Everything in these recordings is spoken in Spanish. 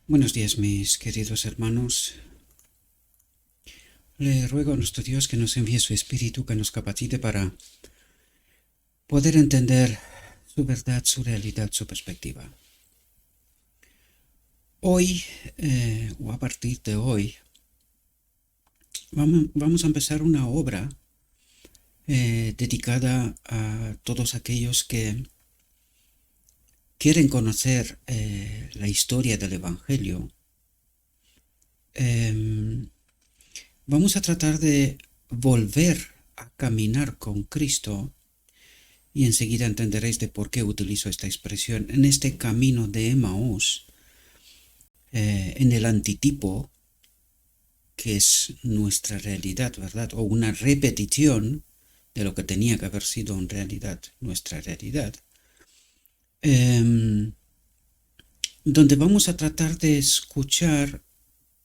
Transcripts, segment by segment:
Buenos días, mis queridos hermanos. Le ruego a nuestro Dios que nos envíe su Espíritu, que nos capacite para poder entender su verdad, su realidad, su perspectiva. Hoy, o a partir de hoy, vamos a empezar una obra dedicada a todos aquellos que quieren conocer la historia del Evangelio. Vamos a tratar de volver a caminar con Cristo y enseguida entenderéis de por qué utilizo esta expresión en este camino de Emaús, en el antitipo que es nuestra realidad, ¿verdad? O una repetición de lo que tenía que haber sido en realidad nuestra realidad, donde vamos a tratar de escuchar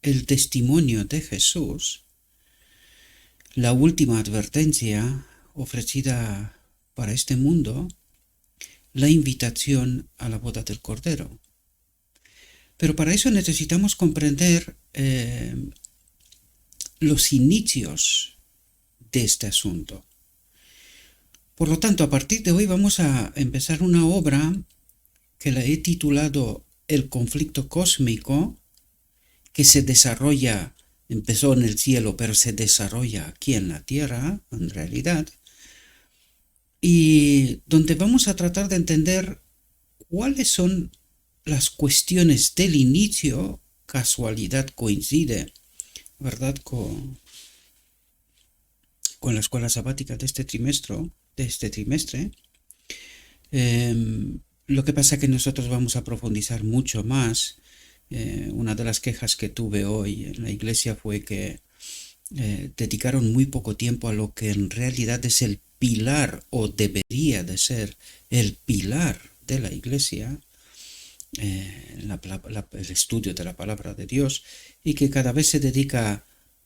el testimonio de Jesús, la última advertencia ofrecida para este mundo, la invitación a la boda del Cordero. Pero para eso necesitamos comprender los inicios de este asunto. Por lo tanto, a partir de hoy vamos a empezar una obra que la he titulado El conflicto cósmico, que se desarrolla, empezó en el cielo, pero se desarrolla aquí en la tierra, en realidad, y donde vamos a tratar de entender cuáles son las cuestiones del inicio. Casualidad coincide, ¿verdad?, con la escuela sabática de este trimestre. Lo que pasa es que nosotros vamos a profundizar mucho más. Una de las quejas que tuve hoy en la iglesia fue que dedicaron muy poco tiempo a lo que en realidad es el pilar, o debería de ser el pilar de la iglesia, el estudio de la palabra de Dios, y que cada vez se dedica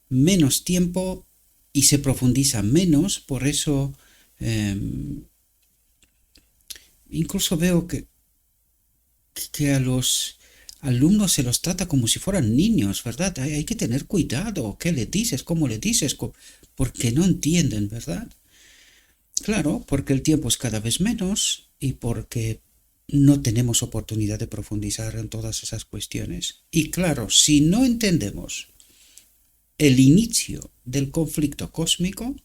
menos tiempo y se profundiza menos. Por eso incluso veo que a los alumnos se los trata como si fueran niños, ¿verdad? Hay que tener cuidado. ¿Qué le dices? ¿Cómo le dices? Porque no entienden, ¿verdad? Claro, porque el tiempo es cada vez menos y porque no tenemos oportunidad de profundizar en todas esas cuestiones. Y claro, si no entendemos el inicio del conflicto cósmico,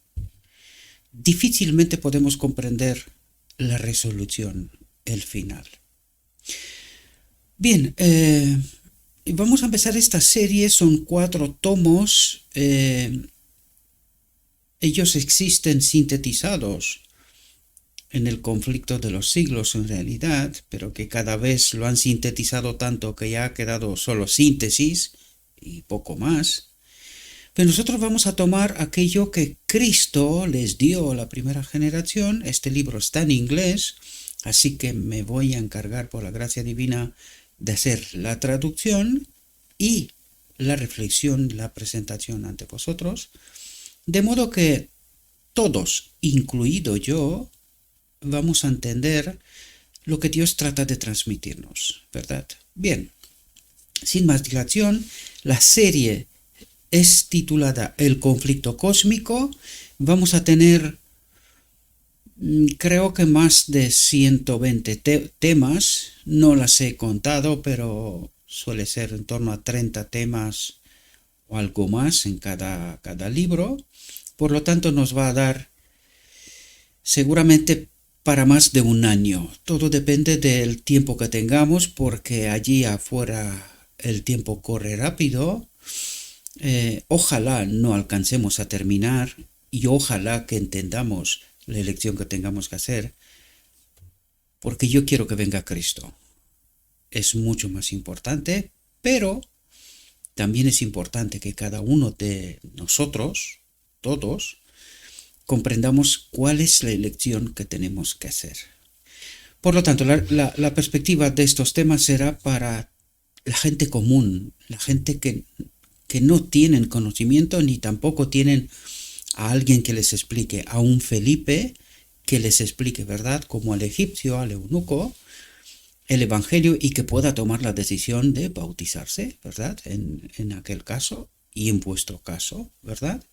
difícilmente podemos comprender la resolución, el final. Bien, vamos a empezar esta serie. Son 4 tomos. Ellos existen sintetizados en el conflicto de los siglos en realidad, pero que cada vez lo han sintetizado tanto que ya ha quedado solo síntesis y poco más. Pero nosotros vamos a tomar aquello que Cristo les dio a la primera generación. Este libro está en inglés, así que me voy a encargar por la gracia divina de hacer la traducción y la reflexión, la presentación ante vosotros, de modo que todos, incluido yo, vamos a entender lo que Dios trata de transmitirnos, ¿verdad? Bien, sin más dilación, la serie es titulada El conflicto cósmico. Vamos a tener, creo que más de 120 temas. No las he contado, pero suele ser en torno a 30 temas o algo más en cada libro. Por lo tanto, nos va a dar seguramente para más de un año. Todo depende del tiempo que tengamos, porque allí afuera el tiempo corre rápido. Ojalá no alcancemos a terminar y ojalá que entendamos la elección que tengamos que hacer, porque yo quiero que venga Cristo. Es mucho más importante, pero también es importante que cada uno de nosotros, todos, comprendamos cuál es la elección que tenemos que hacer. Por lo tanto, la perspectiva de estos temas será para la gente común, la gente que no tienen conocimiento ni tampoco tienen a alguien que les explique, a un Felipe que les explique, ¿verdad? Como al egipcio, al eunuco, el Evangelio y que pueda tomar la decisión de bautizarse, ¿verdad? En aquel caso y en vuestro caso, ¿verdad?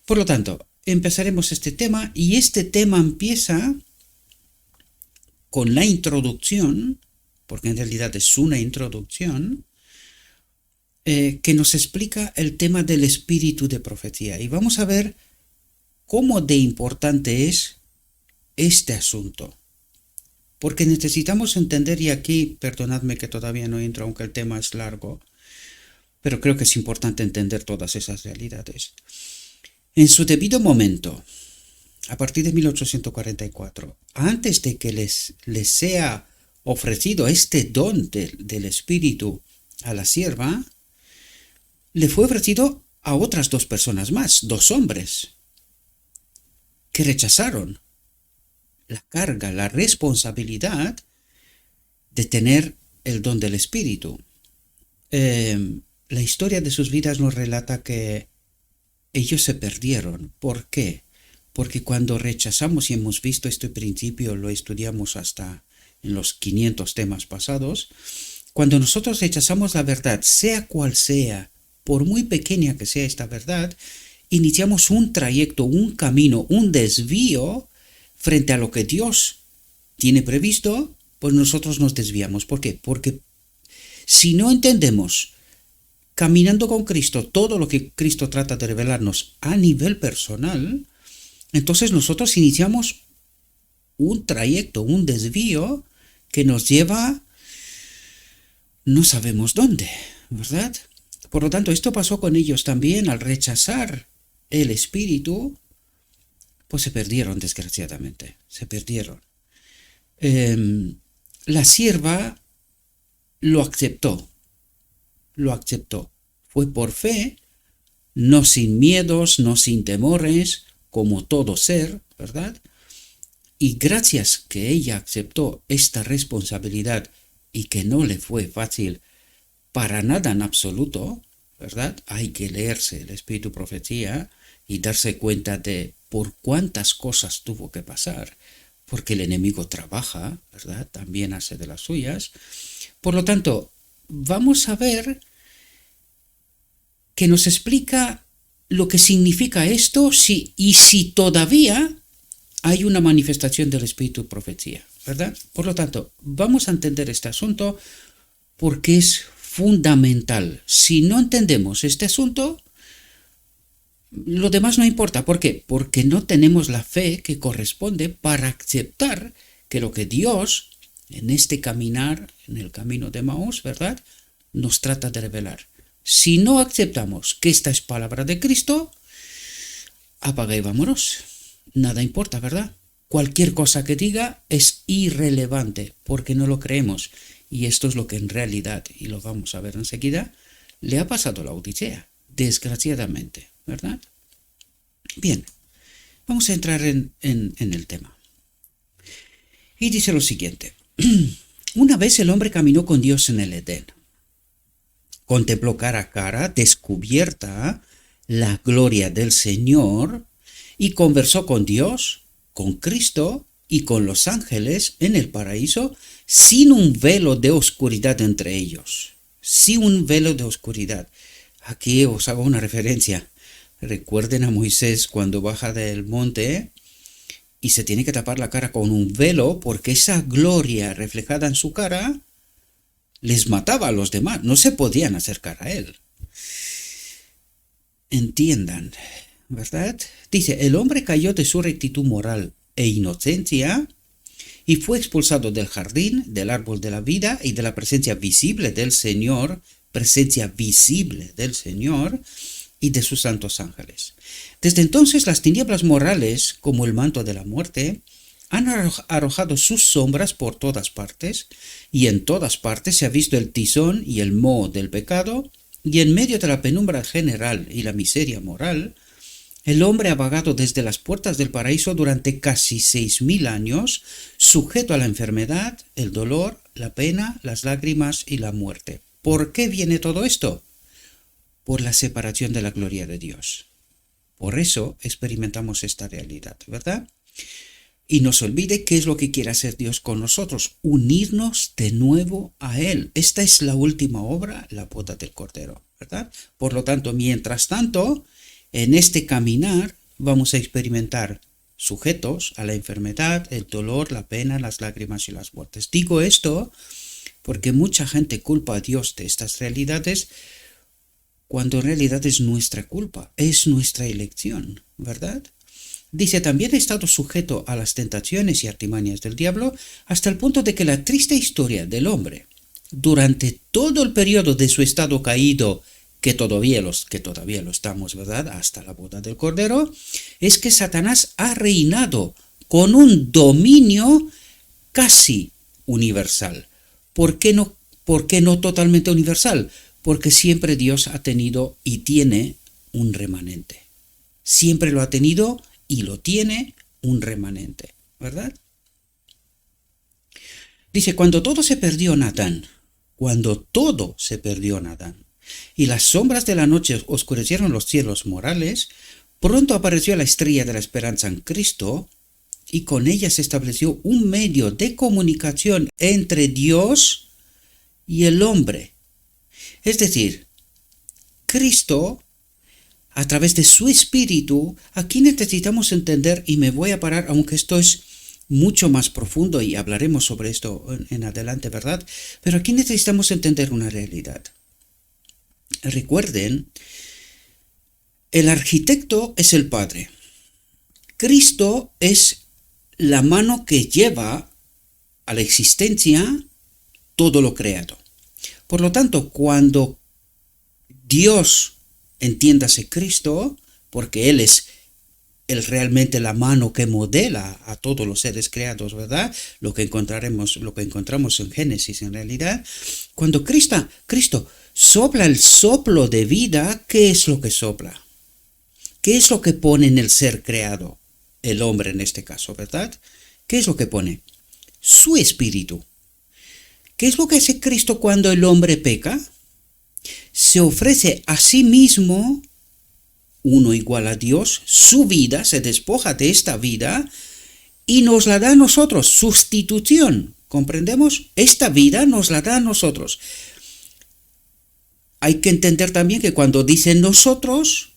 Por lo tanto, empezaremos este tema y este tema empieza con la introducción, porque en realidad es una introducción, que nos explica el tema del espíritu de profecía. Y vamos a ver cómo de importante es este asunto. Porque necesitamos entender, y aquí, perdonadme que todavía no entro, aunque el tema es largo, pero creo que es importante entender todas esas realidades. En su debido momento, a partir de 1844, antes de que les sea ofrecido este don del espíritu a la sierva, le fue ofrecido a otras dos personas más, dos hombres, que rechazaron la carga, la responsabilidad de tener el don del espíritu. La historia de sus vidas nos relata que ellos se perdieron. ¿Por qué? Porque cuando rechazamos, y hemos visto este principio, lo estudiamos hasta en los 500 temas pasados, cuando nosotros rechazamos la verdad, sea cual sea, por muy pequeña que sea esta verdad, iniciamos un trayecto, un camino, un desvío frente a lo que Dios tiene previsto, pues nosotros nos desviamos. ¿Por qué? Porque si no entendemos, caminando con Cristo, todo lo que Cristo trata de revelarnos a nivel personal, entonces nosotros iniciamos un trayecto, un desvío que nos lleva no sabemos dónde, ¿verdad? Por lo tanto, esto pasó con ellos también. Al rechazar el espíritu, pues se perdieron, desgraciadamente, se perdieron. La sierva lo aceptó, fue por fe, no sin miedos, no sin temores, como todo ser, ¿verdad? Y gracias que ella aceptó esta responsabilidad y que no le fue fácil para nada en absoluto, ¿verdad? Hay que leerse el Espíritu Profecía y darse cuenta de por cuántas cosas tuvo que pasar, porque el enemigo trabaja, ¿verdad? También hace de las suyas. Por lo tanto, vamos a ver que nos explica lo que significa esto y si todavía hay una manifestación del Espíritu Profecía, ¿verdad? Por lo tanto, vamos a entender este asunto porque es fundamental. Si no entendemos este asunto, lo demás no importa. ¿Por qué? Porque no tenemos la fe que corresponde para aceptar que lo que Dios, en este caminar, en el camino de Maús, ¿verdad?, nos trata de revelar. Si no aceptamos que esta es palabra de Cristo, apaga y vámonos. Nada importa, ¿verdad? Cualquier cosa que diga es irrelevante porque no lo creemos. Y esto es lo que en realidad, y lo vamos a ver enseguida, le ha pasado a la Odisea, desgraciadamente, ¿verdad? Bien, vamos a entrar en el tema. Y dice lo siguiente. Una vez el hombre caminó con Dios en el Edén. Contempló cara a cara, descubierta, la gloria del Señor y conversó con Dios, con Cristo y con los ángeles en el paraíso sin un velo de oscuridad entre ellos. Sin un velo de oscuridad. Aquí os hago una referencia. Recuerden a Moisés cuando baja del monte y se tiene que tapar la cara con un velo porque esa gloria reflejada en su cara les mataba a los demás, no se podían acercar a él. Entiendan, ¿verdad? Dice, el hombre cayó de su rectitud moral e inocencia y fue expulsado del jardín, del árbol de la vida y de la presencia visible del Señor y de sus santos ángeles. Desde entonces las tinieblas morales, como el manto de la muerte, han arrojado sus sombras por todas partes, y en todas partes se ha visto el tizón y el moho del pecado, y en medio de la penumbra general y la miseria moral, el hombre ha vagado desde las puertas del paraíso durante casi 6.000 años, sujeto a la enfermedad, el dolor, la pena, las lágrimas y la muerte. ¿Por qué viene todo esto? Por la separación de la gloria de Dios. Por eso experimentamos esta realidad, ¿verdad? y no se olvide qué es lo que quiere hacer Dios con nosotros, unirnos de nuevo a Él. Esta es la última obra, la boda del Cordero, ¿verdad? Por lo tanto, mientras tanto, en este caminar vamos a experimentar sujetos a la enfermedad, el dolor, la pena, las lágrimas y las muertes. Digo esto porque mucha gente culpa a Dios de estas realidades cuando en realidad es nuestra culpa, es nuestra elección, ¿verdad? Dice, también he estado sujeto a las tentaciones y artimañas del diablo hasta el punto de que la triste historia del hombre durante todo el periodo de su estado caído, que todavía lo estamos, ¿verdad?, hasta la boda del Cordero, es que Satanás ha reinado con un dominio casi universal. ¿Por qué no totalmente universal? Porque siempre Dios ha tenido y tiene un remanente. Siempre lo ha tenido y lo tiene un remanente, ¿verdad? Dice, cuando todo se perdió en Adán, y las sombras de la noche oscurecieron los cielos morales, pronto apareció la estrella de la esperanza en Cristo, y con ella se estableció un medio de comunicación entre Dios y el hombre. Es decir, Cristo, a través de su Espíritu, aquí necesitamos entender, y me voy a parar, aunque esto es mucho más profundo y hablaremos sobre esto en adelante, ¿verdad? Pero aquí necesitamos entender una realidad. Recuerden, el arquitecto es el Padre. Cristo es la mano que lleva a la existencia todo lo creado. Por lo tanto, cuando Dios, entiéndase Cristo, porque Él es realmente la mano que modela a todos los seres creados, ¿verdad? Lo que encontramos en Génesis en realidad. Cuando Cristo sopla el soplo de vida, ¿qué es lo que sopla? ¿Qué es lo que pone en el ser creado? El hombre en este caso, ¿verdad? ¿Qué es lo que pone? Su espíritu. ¿Qué es lo que hace Cristo cuando el hombre peca? Se ofrece a sí mismo, uno igual a Dios, su vida, se despoja de esta vida y nos la da a nosotros, sustitución. ¿Comprendemos? Esta vida nos la da a nosotros. Hay que entender también que cuando dice nosotros,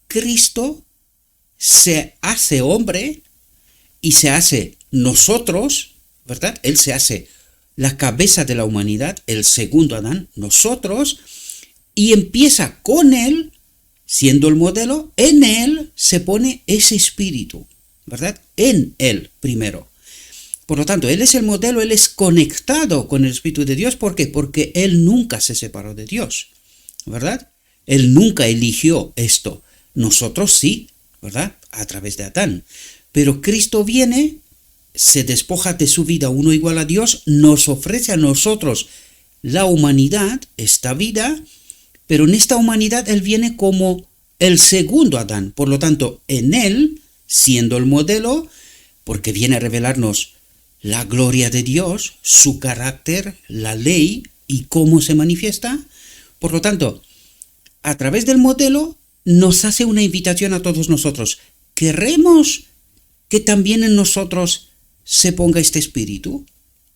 Cristo se hace hombre y se hace nosotros, ¿verdad? Él se hace la cabeza de la humanidad, el segundo Adán, nosotros, y empieza con él, siendo el modelo, en él se pone ese espíritu, ¿verdad? En él primero. Por lo tanto, él es el modelo, él es conectado con el Espíritu de Dios. ¿Por qué? Porque él nunca se separó de Dios, ¿verdad? Él nunca eligió esto. Nosotros sí, ¿verdad? A través de Adán. Pero Cristo viene, se despoja de su vida, uno igual a Dios, nos ofrece a nosotros la humanidad, esta vida, pero en esta humanidad él viene como el segundo Adán. Por lo tanto, en él, siendo el modelo, porque viene a revelarnos la gloria de Dios, su carácter, la ley y cómo se manifiesta. Por lo tanto, a través del modelo nos hace una invitación a todos nosotros. ¿Queremos que también en nosotros se ponga este espíritu?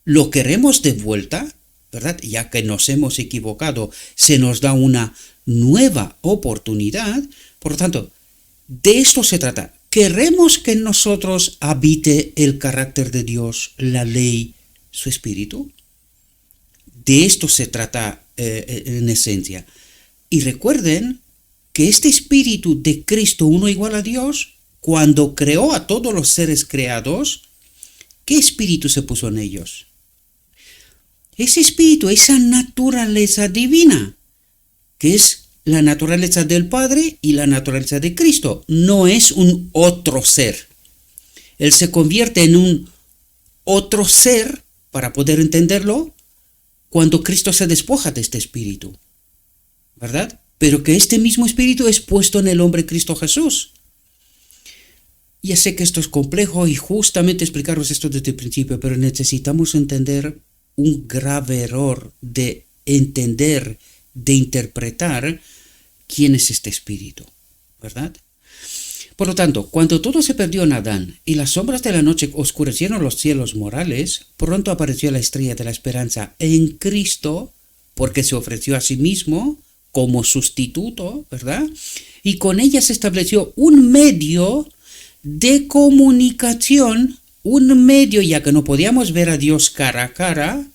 ¿Lo queremos de vuelta? ¿Verdad? Ya que nos hemos equivocado, se nos da una nueva oportunidad. Por lo tanto, de esto se trata. ¿Queremos que en nosotros habite el carácter de Dios, la ley, su espíritu? De esto se trata en esencia. Y recuerden que este espíritu de Cristo, uno igual a Dios, cuando creó a todos los seres creados, ¿qué espíritu se puso en ellos? Ese espíritu, esa naturaleza divina, que es la naturaleza del Padre y la naturaleza de Cristo. No es un otro ser. Él se convierte en un otro ser, para poder entenderlo, cuando Cristo se despoja de este espíritu, ¿verdad? Pero que este mismo espíritu es puesto en el hombre Cristo Jesús. Ya sé que esto es complejo y justamente explicaros esto desde el principio, pero necesitamos entender un grave error de entender, de interpretar quién es este espíritu, ¿verdad? Por lo tanto, cuando todo se perdió en Adán y las sombras de la noche oscurecieron los cielos morales, pronto apareció la estrella de la esperanza en Cristo, porque se ofreció a sí mismo como sustituto, ¿verdad? Y con ella se estableció un medio de comunicación, un medio, ya que no podíamos ver a Dios cara a cara,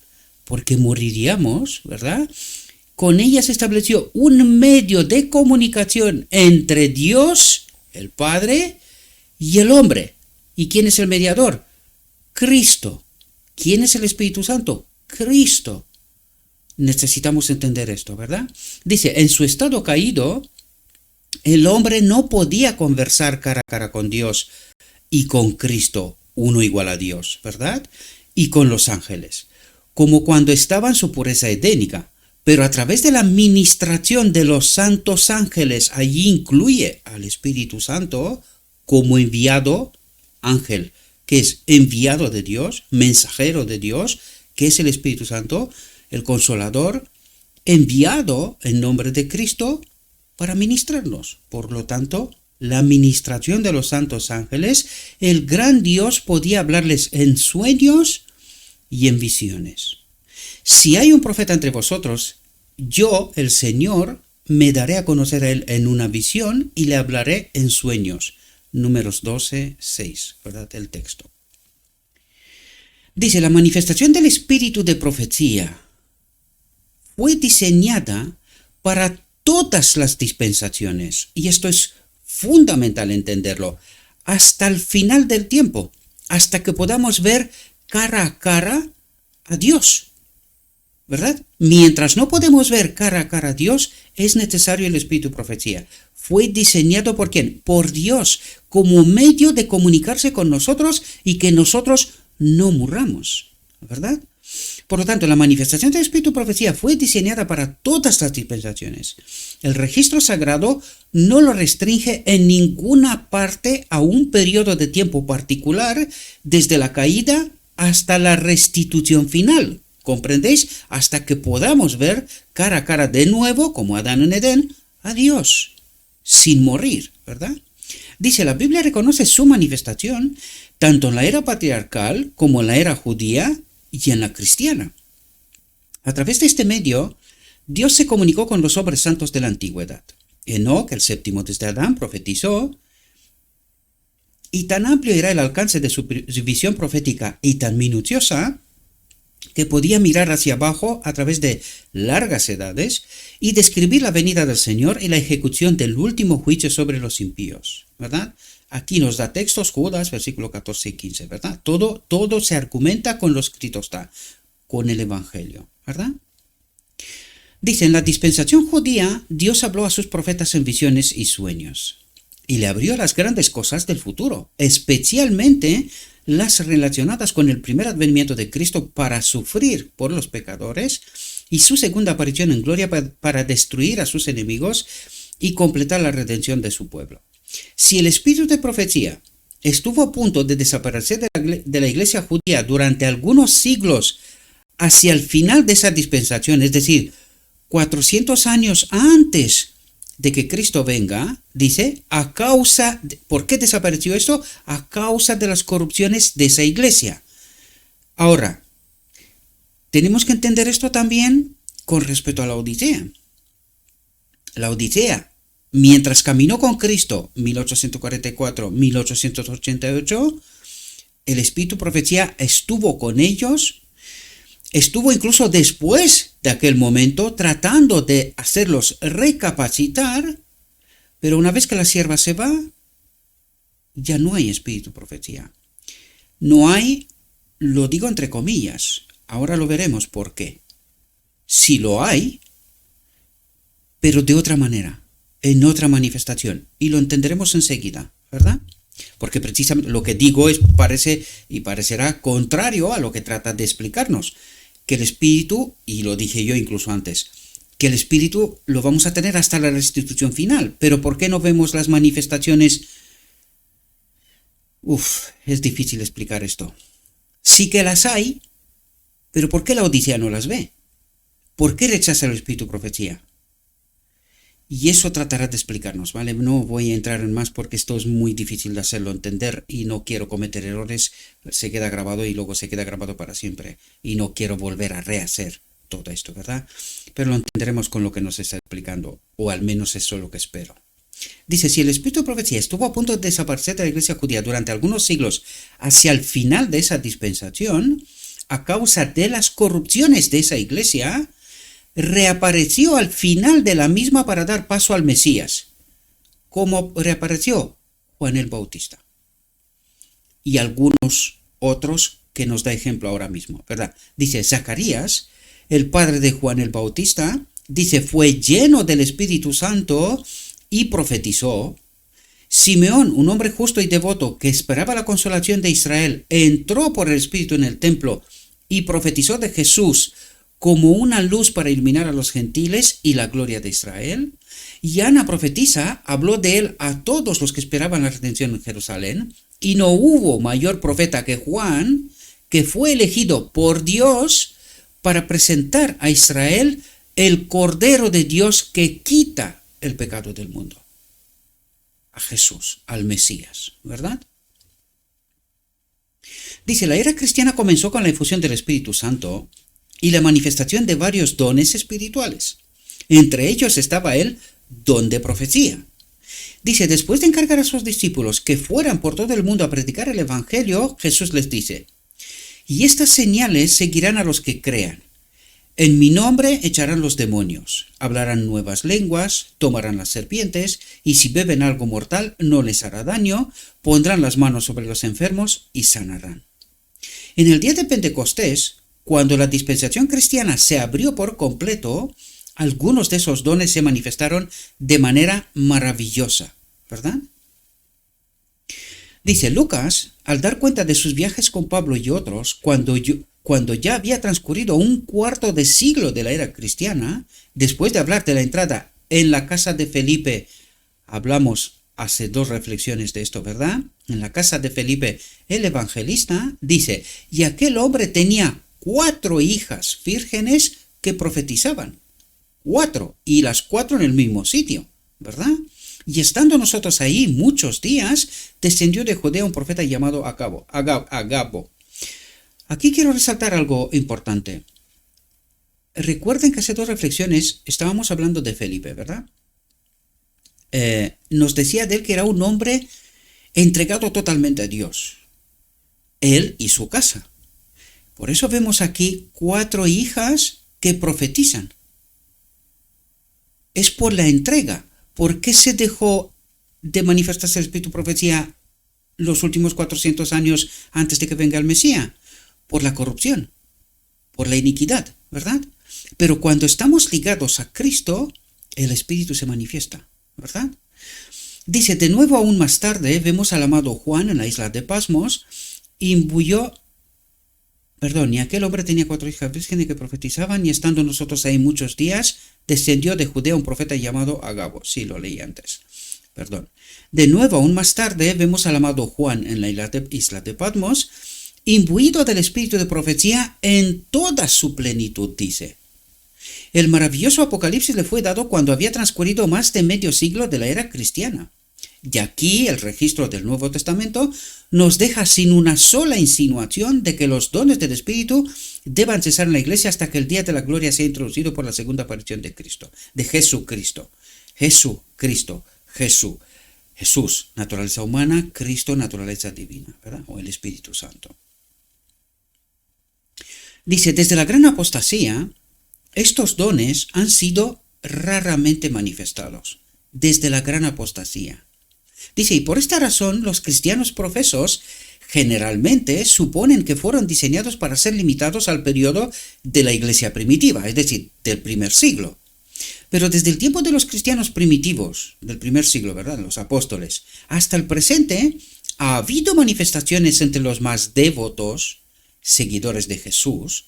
porque moriríamos, ¿verdad? Con ella se estableció un medio de comunicación entre Dios, el Padre, y el hombre. ¿Y quién es el mediador? Cristo. ¿Quién es el Espíritu Santo? Cristo. Necesitamos entender esto, ¿verdad? Dice, en su estado caído, el hombre no podía conversar cara a cara con Dios y con Cristo, uno igual a Dios, ¿verdad? Y con los ángeles, como cuando estaba en su pureza edénica. Pero a través de la ministración de los santos ángeles, allí incluye al Espíritu Santo como enviado ángel, que es enviado de Dios, mensajero de Dios, que es el Espíritu Santo, el Consolador, enviado en nombre de Cristo para ministrarnos. Por lo tanto, la ministración de los santos ángeles, el gran Dios podía hablarles en sueños y en visiones. Si hay un profeta entre vosotros, yo, el Señor, me daré a conocer a él en una visión y le hablaré en sueños. Números 12, 6, ¿verdad? El texto. Dice, la manifestación del espíritu de profecía fue diseñada para todas las dispensaciones, y esto es fundamental entenderlo, hasta el final del tiempo, hasta que podamos ver cara a cara a Dios, ¿verdad? Mientras no podemos ver cara a cara a Dios, es necesario el espíritu de profecía. Fue diseñado ¿por quién? Por Dios, como medio de comunicarse con nosotros y que nosotros no murramos, ¿verdad? Por lo tanto, la manifestación del espíritu de profecía fue diseñada para todas las dispensaciones. El registro sagrado no lo restringe en ninguna parte a un periodo de tiempo particular, desde la caída hasta la restitución final. ¿Comprendéis? Hasta que podamos ver cara a cara de nuevo, como Adán en Edén, a Dios, sin morir, ¿verdad? Dice, la Biblia reconoce su manifestación tanto en la era patriarcal como en la era judía y en la cristiana. A través de este medio, Dios se comunicó con los hombres santos de la antigüedad. Enoc, el séptimo desde Adán, profetizó, y tan amplio era el alcance de su visión profética y tan minuciosa que podía mirar hacia abajo a través de largas edades y describir la venida del Señor y la ejecución del último juicio sobre los impíos, ¿verdad? Aquí nos da textos, Judas, versículo 14 y 15, ¿verdad? Todo se argumenta con lo escrito está, con el Evangelio, ¿verdad? Dice, en la dispensación judía, Dios habló a sus profetas en visiones y sueños, y le abrió las grandes cosas del futuro, especialmente las relacionadas con el primer advenimiento de Cristo para sufrir por los pecadores y su segunda aparición en gloria para destruir a sus enemigos y completar la redención de su pueblo. Si el espíritu de profecía estuvo a punto de desaparecer de la iglesia judía durante algunos siglos hacia el final de esa dispensación, es decir, 400 años antes de que Cristo venga, dice, ¿por qué desapareció esto? A causa de las corrupciones de esa iglesia. Ahora, tenemos que entender esto también con respecto a la Odisea. La Odisea, mientras caminó con Cristo, 1844-1888, el espíritu profecía estuvo con ellos, estuvo incluso después de aquel momento tratando de hacerlos recapacitar, pero una vez que la sierva se va, ya no hay espíritu profecía. No hay, lo digo entre comillas, ahora lo veremos por qué. Sí lo hay, pero de otra manera, en otra manifestación, y lo entenderemos enseguida, ¿verdad? Porque precisamente lo que digo parecerá contrario a lo que trata de explicarnos. Que el espíritu, y lo dije yo incluso antes, que el espíritu lo vamos a tener hasta la restitución final. Pero ¿por qué no vemos las manifestaciones? Es difícil explicar esto. Sí que las hay, pero ¿por qué la Odisea no las ve? ¿Por qué rechaza el espíritu profecía? Y eso tratará de explicarnos, ¿vale? No voy a entrar en más porque esto es muy difícil de hacerlo entender y no quiero cometer errores. Se queda grabado y luego se queda grabado para siempre. Y no quiero volver a rehacer todo esto, ¿verdad? Pero lo entenderemos con lo que nos está explicando, o al menos eso es lo que espero. Dice, si el espíritu de profecía estuvo a punto de desaparecer de la iglesia judía durante algunos siglos hacia el final de esa dispensación, a causa de las corrupciones de esa iglesia, reapareció al final de la misma para dar paso al Mesías. ¿Cómo reapareció? Juan el Bautista. Y algunos otros que nos da ejemplo ahora mismo, ¿verdad? Dice, Zacarías, el padre de Juan el Bautista, dice, fue lleno del Espíritu Santo y profetizó. Simeón, un hombre justo y devoto que esperaba la consolación de Israel, entró por el Espíritu en el templo y profetizó de Jesús como una luz para iluminar a los gentiles y la gloria de Israel. Y Ana profetiza, habló de él a todos los que esperaban la redención en Jerusalén, y no hubo mayor profeta que Juan, que fue elegido por Dios para presentar a Israel el Cordero de Dios que quita el pecado del mundo. A Jesús, al Mesías, ¿verdad? Dice, la era cristiana comenzó con la infusión del Espíritu Santo y la manifestación de varios dones espirituales. Entre ellos estaba el don de profecía. Dice, después de encargar a sus discípulos que fueran por todo el mundo a predicar el Evangelio, Jesús les dice, y estas señales seguirán a los que crean. En mi nombre echarán los demonios, hablarán nuevas lenguas, tomarán las serpientes, y si beben algo mortal no les hará daño, pondrán las manos sobre los enfermos y sanarán. En el día de Pentecostés, cuando la dispensación cristiana se abrió por completo, algunos de esos dones se manifestaron de manera maravillosa, ¿verdad? Dice Lucas, al dar cuenta de sus viajes con Pablo y otros, cuando ya había transcurrido un cuarto de siglo de la era cristiana, después de hablar de la entrada en la casa de Felipe, hablamos hace 2 reflexiones de esto, ¿verdad? En la casa de Felipe, el evangelista, dice, y aquel hombre tenía 4 hijas vírgenes que profetizaban. 4, y las 4 en el mismo sitio, ¿verdad? Y estando nosotros ahí muchos días, descendió de Judea un profeta llamado Agabo. Aquí quiero resaltar algo importante. Recuerden que hace 2 reflexiones estábamos hablando de Felipe, ¿verdad? Nos decía de él que era un hombre entregado totalmente a Dios. Él y su casa. Por eso vemos aquí 4 hijas que profetizan. Es por la entrega. ¿Por qué se dejó de manifestarse el espíritu de profecía los últimos 400 años antes de que venga el Mesías? Por la corrupción, por la iniquidad, ¿verdad? Pero cuando estamos ligados a Cristo, el Espíritu se manifiesta, ¿verdad? Dice, de nuevo aún más tarde, vemos al amado Juan en la isla de Pasmos, y aquel hombre tenía 4 hijas vírgenes que profetizaban, y estando nosotros ahí muchos días, descendió de Judea un profeta llamado Agabo. Sí, lo leí antes. De nuevo aún más tarde, vemos al amado Juan en la isla de Patmos, imbuido del espíritu de profecía en toda su plenitud, dice. El maravilloso Apocalipsis le fue dado cuando había transcurrido más de medio siglo de la era cristiana. Y aquí el registro del Nuevo Testamento nos deja sin una sola insinuación de que los dones del Espíritu deban cesar en la Iglesia hasta que el día de la gloria sea introducido por la segunda aparición de Cristo, de Jesucristo. Jesús, naturaleza humana, Cristo, naturaleza divina, ¿verdad? O el Espíritu Santo. Dice, desde la gran apostasía, estos dones han sido raramente manifestados. Desde la gran apostasía. Dice, y por esta razón los cristianos profesos generalmente suponen que fueron diseñados para ser limitados al periodo de la iglesia primitiva, es decir, del primer siglo. Pero desde el tiempo de los cristianos primitivos, del primer siglo, ¿verdad?, los apóstoles, hasta el presente, ha habido manifestaciones entre los más devotos, seguidores de Jesús,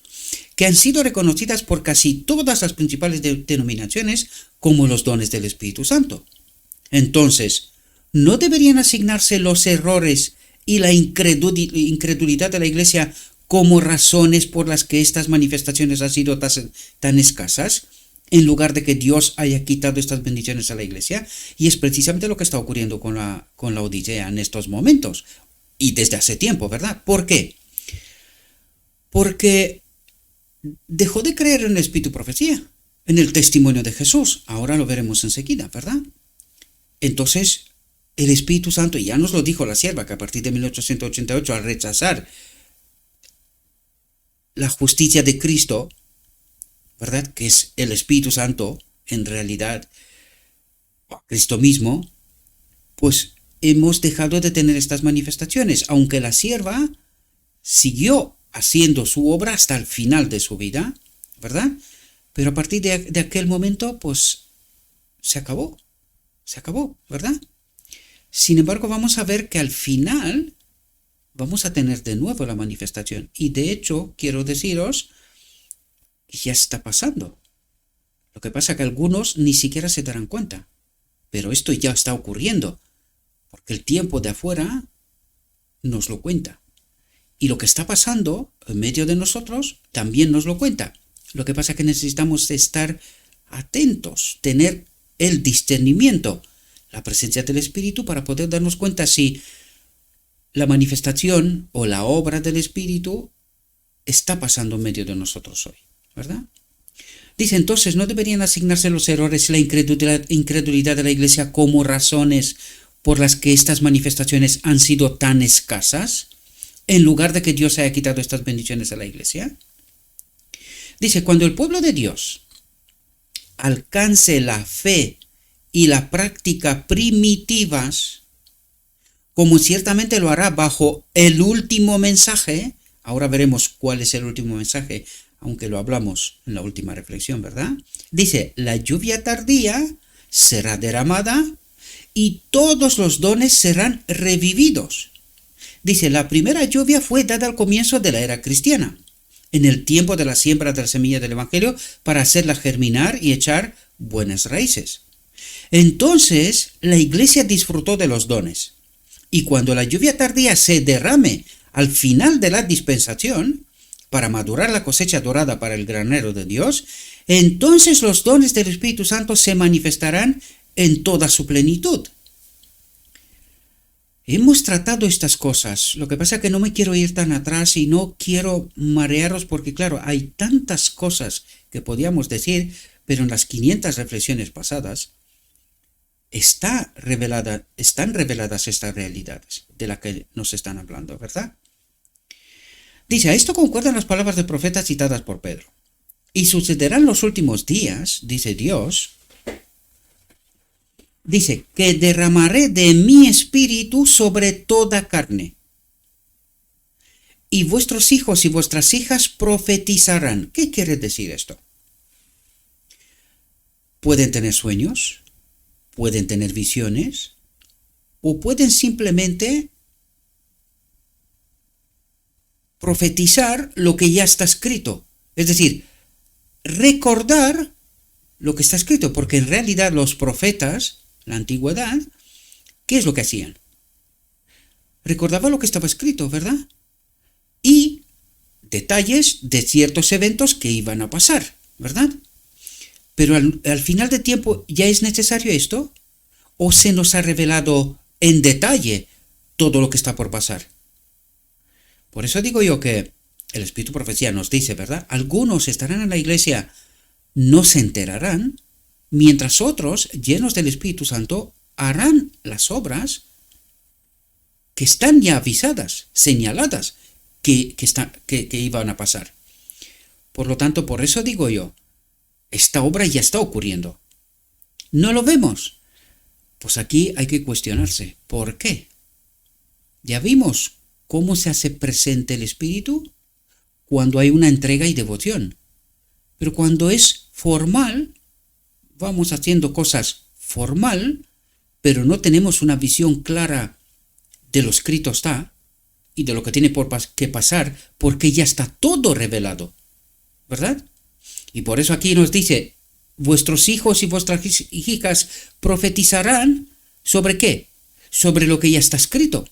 que han sido reconocidas por casi todas las principales denominaciones como los dones del Espíritu Santo. Entonces, ¿no deberían asignarse los errores y la incredulidad de la Iglesia como razones por las que estas manifestaciones han sido tan escasas? en lugar de que Dios haya quitado estas bendiciones a la iglesia. Y es precisamente lo que está ocurriendo con la Odisea en estos momentos. Y desde hace tiempo, ¿verdad? ¿Por qué? Porque dejó de creer en el espíritu profecía, en el testimonio de Jesús. Ahora lo veremos enseguida, ¿verdad? Entonces, el Espíritu Santo, ya nos lo dijo la sierva, que a partir de 1888, al rechazar la justicia de Cristo, ¿verdad? Que es el Espíritu Santo, en realidad, Cristo mismo, pues hemos dejado de tener estas manifestaciones, aunque la sierva siguió haciendo su obra hasta el final de su vida, ¿verdad? Pero a partir de aquel momento, pues, se acabó, ¿verdad? Sin embargo, vamos a ver que al final vamos a tener de nuevo la manifestación. Y de hecho, quiero deciros que ya está pasando. Lo que pasa es que algunos ni siquiera se darán cuenta. Pero esto ya está ocurriendo, porque el tiempo de afuera nos lo cuenta. Y lo que está pasando en medio de nosotros también nos lo cuenta. Lo que pasa es que necesitamos estar atentos, tener el discernimiento, la presencia del Espíritu, para poder darnos cuenta si la manifestación o la obra del Espíritu está pasando en medio de nosotros hoy, ¿verdad? Dice, entonces, ¿no deberían asignarse los errores y la incredulidad de la Iglesia como razones por las que estas manifestaciones han sido tan escasas, en lugar de que Dios haya quitado estas bendiciones a la Iglesia? Dice, cuando el pueblo de Dios alcance la fe y la práctica primitivas, como ciertamente lo hará bajo el último mensaje. Ahora veremos cuál es el último mensaje, aunque lo hablamos en la última reflexión, ¿verdad? Dice, la lluvia tardía será derramada y todos los dones serán revividos. Dice, la primera lluvia fue dada al comienzo de la era cristiana, en el tiempo de la siembra de la semilla del Evangelio, para hacerla germinar y echar buenas raíces. Entonces, la Iglesia disfrutó de los dones. Y cuando la lluvia tardía se derrame al final de la dispensación, para madurar la cosecha dorada para el granero de Dios, entonces los dones del Espíritu Santo se manifestarán en toda su plenitud. Hemos tratado estas cosas, lo que pasa es que no me quiero ir tan atrás y no quiero marearos porque, claro, hay tantas cosas que podíamos decir, pero en las 500 reflexiones pasadas están reveladas estas realidades de las que nos están hablando, ¿verdad? Dice, a esto concuerdan las palabras del profeta citadas por Pedro. Y sucederán los últimos días, dice Dios, dice, que derramaré de mi espíritu sobre toda carne. Y vuestros hijos y vuestras hijas profetizarán. ¿Qué quiere decir esto? Pueden tener sueños, pueden tener visiones, o pueden simplemente profetizar lo que ya está escrito. Es decir, recordar lo que está escrito, porque en realidad los profetas, la antigüedad, ¿qué es lo que hacían? Recordaban lo que estaba escrito, ¿verdad? Y detalles de ciertos eventos que iban a pasar, ¿verdad? Pero al final de tiempo, ¿ya es necesario esto? ¿O se nos ha revelado en detalle todo lo que está por pasar? Por eso digo yo que el Espíritu Profecía nos dice, ¿verdad? Algunos estarán en la iglesia, no se enterarán, mientras otros, llenos del Espíritu Santo, harán las obras que están ya avisadas, señaladas, que iban a pasar. Por lo tanto, por eso digo yo, esta obra ya está ocurriendo. ¿No lo vemos? Pues aquí hay que cuestionarse. ¿Por qué? Ya vimos cómo se hace presente el Espíritu cuando hay una entrega y devoción. Pero cuando es formal, vamos haciendo cosas formal, pero no tenemos una visión clara de lo escrito está y de lo que tiene que pasar, porque ya está todo revelado, ¿verdad? Y por eso aquí nos dice, vuestros hijos y vuestras hijas profetizarán ¿sobre qué? Sobre lo que ya está escrito.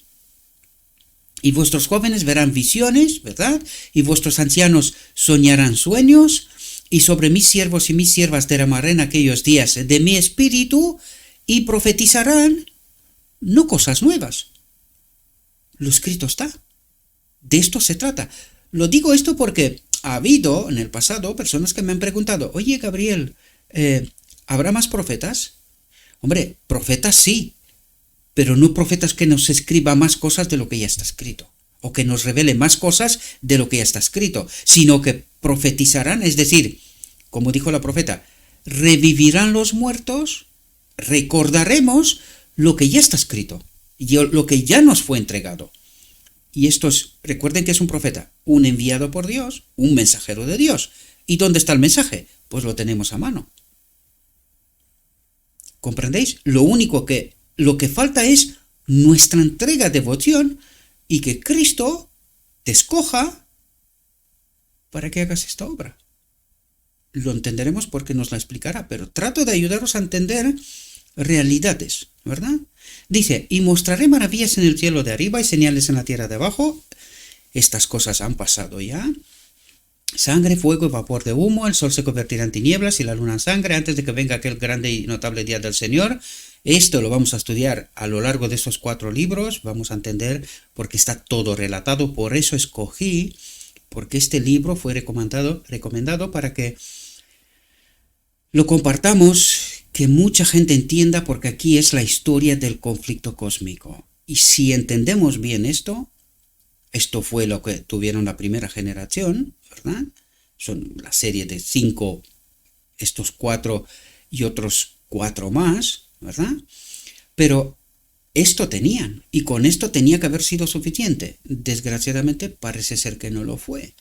Y vuestros jóvenes verán visiones, ¿verdad? Y vuestros ancianos soñarán sueños, y sobre mis siervos y mis siervas derramaré en aquellos días de mi espíritu y profetizarán no cosas nuevas. Lo escrito está. De esto se trata. Lo digo esto porque ha habido en el pasado personas que me han preguntado, oye Gabriel, ¿habrá más profetas? Hombre, profetas sí, pero no profetas que nos escriba más cosas de lo que ya está escrito, o que nos revele más cosas de lo que ya está escrito, sino que profetizarán, es decir, como dijo la profeta, revivirán los muertos, recordaremos lo que ya está escrito, lo que ya nos fue entregado. Y esto es, recuerden que es un profeta, un enviado por Dios, un mensajero de Dios. ¿Y dónde está el mensaje? Pues lo tenemos a mano. ¿Comprendéis? Lo que falta es nuestra entrega, devoción, y que Cristo te escoja para que hagas esta obra. Lo entenderemos porque nos la explicará, pero trato de ayudaros a entender realidades, ¿verdad? Dice, y mostraré maravillas en el cielo de arriba y señales en la tierra de abajo. Estas cosas han pasado ya. Sangre, fuego y vapor de humo, el sol se convertirá en tinieblas y la luna en sangre antes de que venga aquel grande y notable día del Señor. Esto lo vamos a estudiar a lo largo de estos 4 libros, vamos a entender porque está todo relatado, por eso escogí, porque este libro fue recomendado para que lo compartamos, que mucha gente entienda, porque aquí es la historia del conflicto cósmico. Y si entendemos bien esto fue lo que tuvieron la primera generación, ¿verdad? Son la serie de 5, estos 4 y otros 4 más, ¿verdad? Pero esto tenían, y con esto tenía que haber sido suficiente. Desgraciadamente parece ser que no lo fue,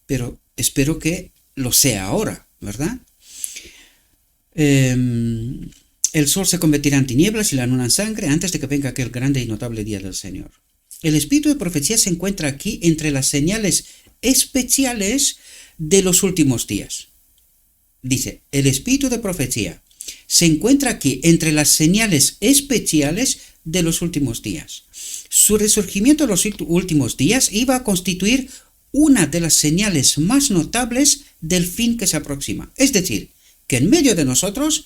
pero espero que lo sea ahora, ¿verdad? El sol se convertirá en tinieblas y la luna en sangre antes de que venga aquel grande y notable día del Señor. El espíritu de profecía se encuentra aquí entre las señales especiales de los últimos días. Dice, el espíritu de profecía se encuentra aquí entre las señales especiales de los últimos días. Su resurgimiento en los últimos días iba a constituir una de las señales más notables del fin que se aproxima. Es decir, que en medio de nosotros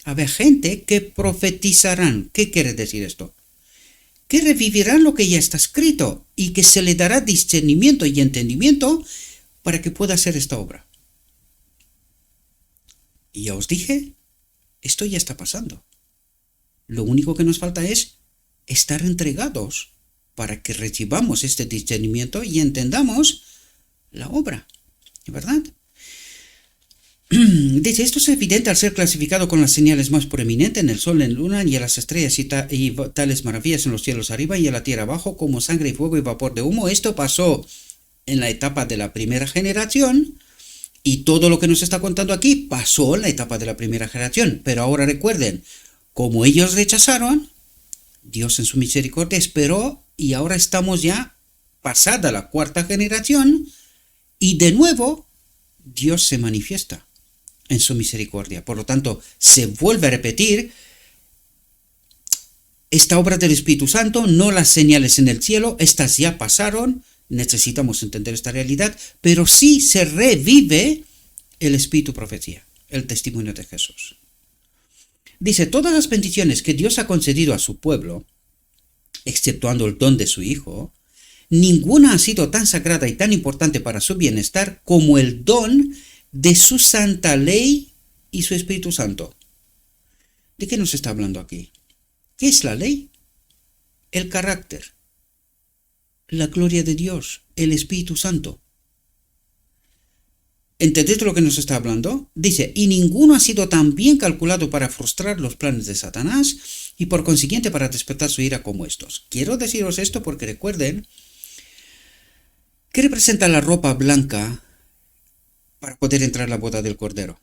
habrá gente que profetizarán. ¿Qué quiere decir esto? Que revivirán lo que ya está escrito y que se le dará discernimiento y entendimiento para que pueda hacer esta obra. Y ya os dije, esto ya está pasando. Lo único que nos falta es estar entregados para que recibamos este discernimiento y entendamos la obra, ¿verdad? Dice, esto es evidente al ser clasificado con las señales más prominentes en el sol, en la luna y en las estrellas y tales maravillas en los cielos arriba y en la tierra abajo como sangre y fuego y vapor de humo. Esto pasó en la etapa de la primera generación y todo lo que nos está contando aquí pasó en la etapa de la primera generación. Pero ahora recuerden, como ellos rechazaron, Dios en su misericordia esperó y ahora estamos ya pasada la 4ª generación y de nuevo Dios se manifiesta en su misericordia. Por lo tanto, se vuelve a repetir esta obra del Espíritu Santo, no las señales en el cielo, estas ya pasaron, necesitamos entender esta realidad, pero sí se revive el Espíritu profecía, el testimonio de Jesús. Dice, todas las bendiciones que Dios ha concedido a su pueblo, exceptuando el don de su Hijo, ninguna ha sido tan sagrada y tan importante para su bienestar como el don de su santa ley y su Espíritu Santo. ¿De qué nos está hablando aquí? ¿Qué es la ley? El carácter, la gloria de Dios, el Espíritu Santo. ¿Entendéis lo que nos está hablando? Dice, y ninguno ha sido tan bien calculado para frustrar los planes de Satanás y por consiguiente para despertar su ira como estos. Quiero deciros esto porque recuerden que representa la ropa blanca para poder entrar a la boda del Cordero.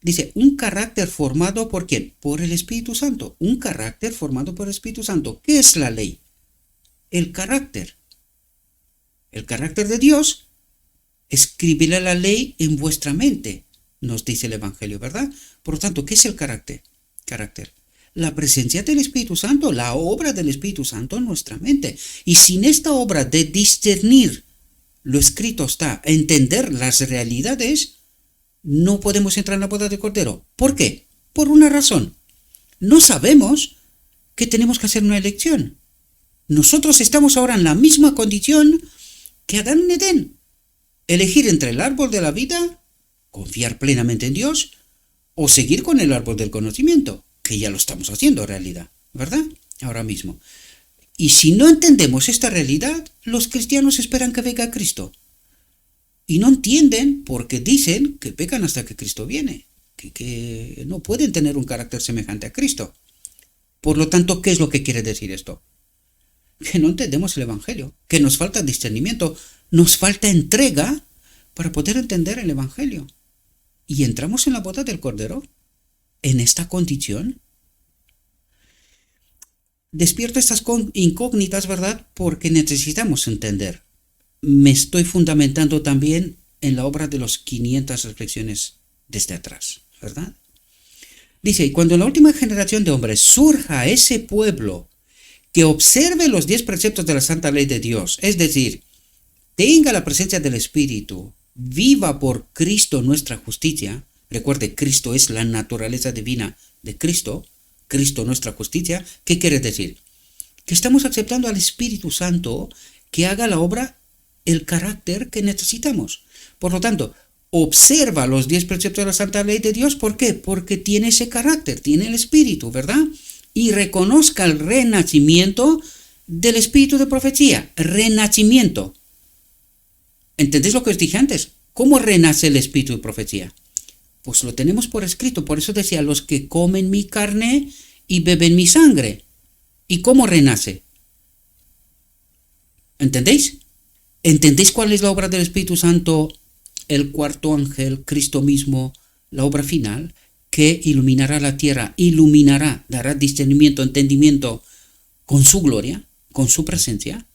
Dice, un carácter formado ¿por quién? Por el Espíritu Santo. Un carácter formado por el Espíritu Santo. ¿Qué es la ley? El carácter. El carácter de Dios. Escribiré la ley en vuestra mente, nos dice el Evangelio, ¿verdad? Por lo tanto, ¿qué es el carácter? La presencia del Espíritu Santo, la obra del Espíritu Santo en nuestra mente. Y sin esta obra de discernir lo escrito está, entender las realidades, no podemos entrar en la boda del Cordero. ¿Por qué? Por una razón. No sabemos que tenemos que hacer una elección. Nosotros estamos ahora en la misma condición que Adán en Edén. Elegir entre el árbol de la vida, confiar plenamente en Dios, o seguir con el árbol del conocimiento, que ya lo estamos haciendo en realidad, ¿verdad? Ahora mismo. Y si no entendemos esta realidad, los cristianos esperan que venga Cristo. Y no entienden porque dicen que pecan hasta que Cristo viene, que no pueden tener un carácter semejante a Cristo. Por lo tanto, ¿qué es lo que quiere decir esto? Que no entendemos el Evangelio, que nos falta discernimiento, nos falta entrega para poder entender el Evangelio. ¿Y entramos en la boda del Cordero en esta condición? Despierto estas incógnitas, ¿verdad? Porque necesitamos entender. Me estoy fundamentando también en la obra de los 500 reflexiones desde atrás, ¿verdad? Dice, y cuando en la última generación de hombres surja ese pueblo que observe los 10 preceptos de la santa ley de Dios, es decir, tenga la presencia del Espíritu, viva por Cristo nuestra justicia, recuerde, Cristo es la naturaleza divina de Cristo, Cristo nuestra justicia, ¿qué quiere decir? Que estamos aceptando al Espíritu Santo que haga la obra, el carácter que necesitamos. Por lo tanto, observa los 10 preceptos de la santa ley de Dios, ¿por qué? Porque tiene ese carácter, tiene el Espíritu, ¿verdad? Y reconozca el renacimiento del espíritu de profecía, renacimiento. ¿Entendéis lo que os dije antes? ¿Cómo renace el espíritu de profecía? Pues lo tenemos por escrito, por eso decía, los que comen mi carne y beben mi sangre. ¿Y cómo renace? ¿Entendéis? ¿Entendéis cuál es la obra del Espíritu Santo, el cuarto ángel, Cristo mismo, la obra final? Que iluminará la tierra, dará discernimiento, entendimiento con su gloria, con su presencia.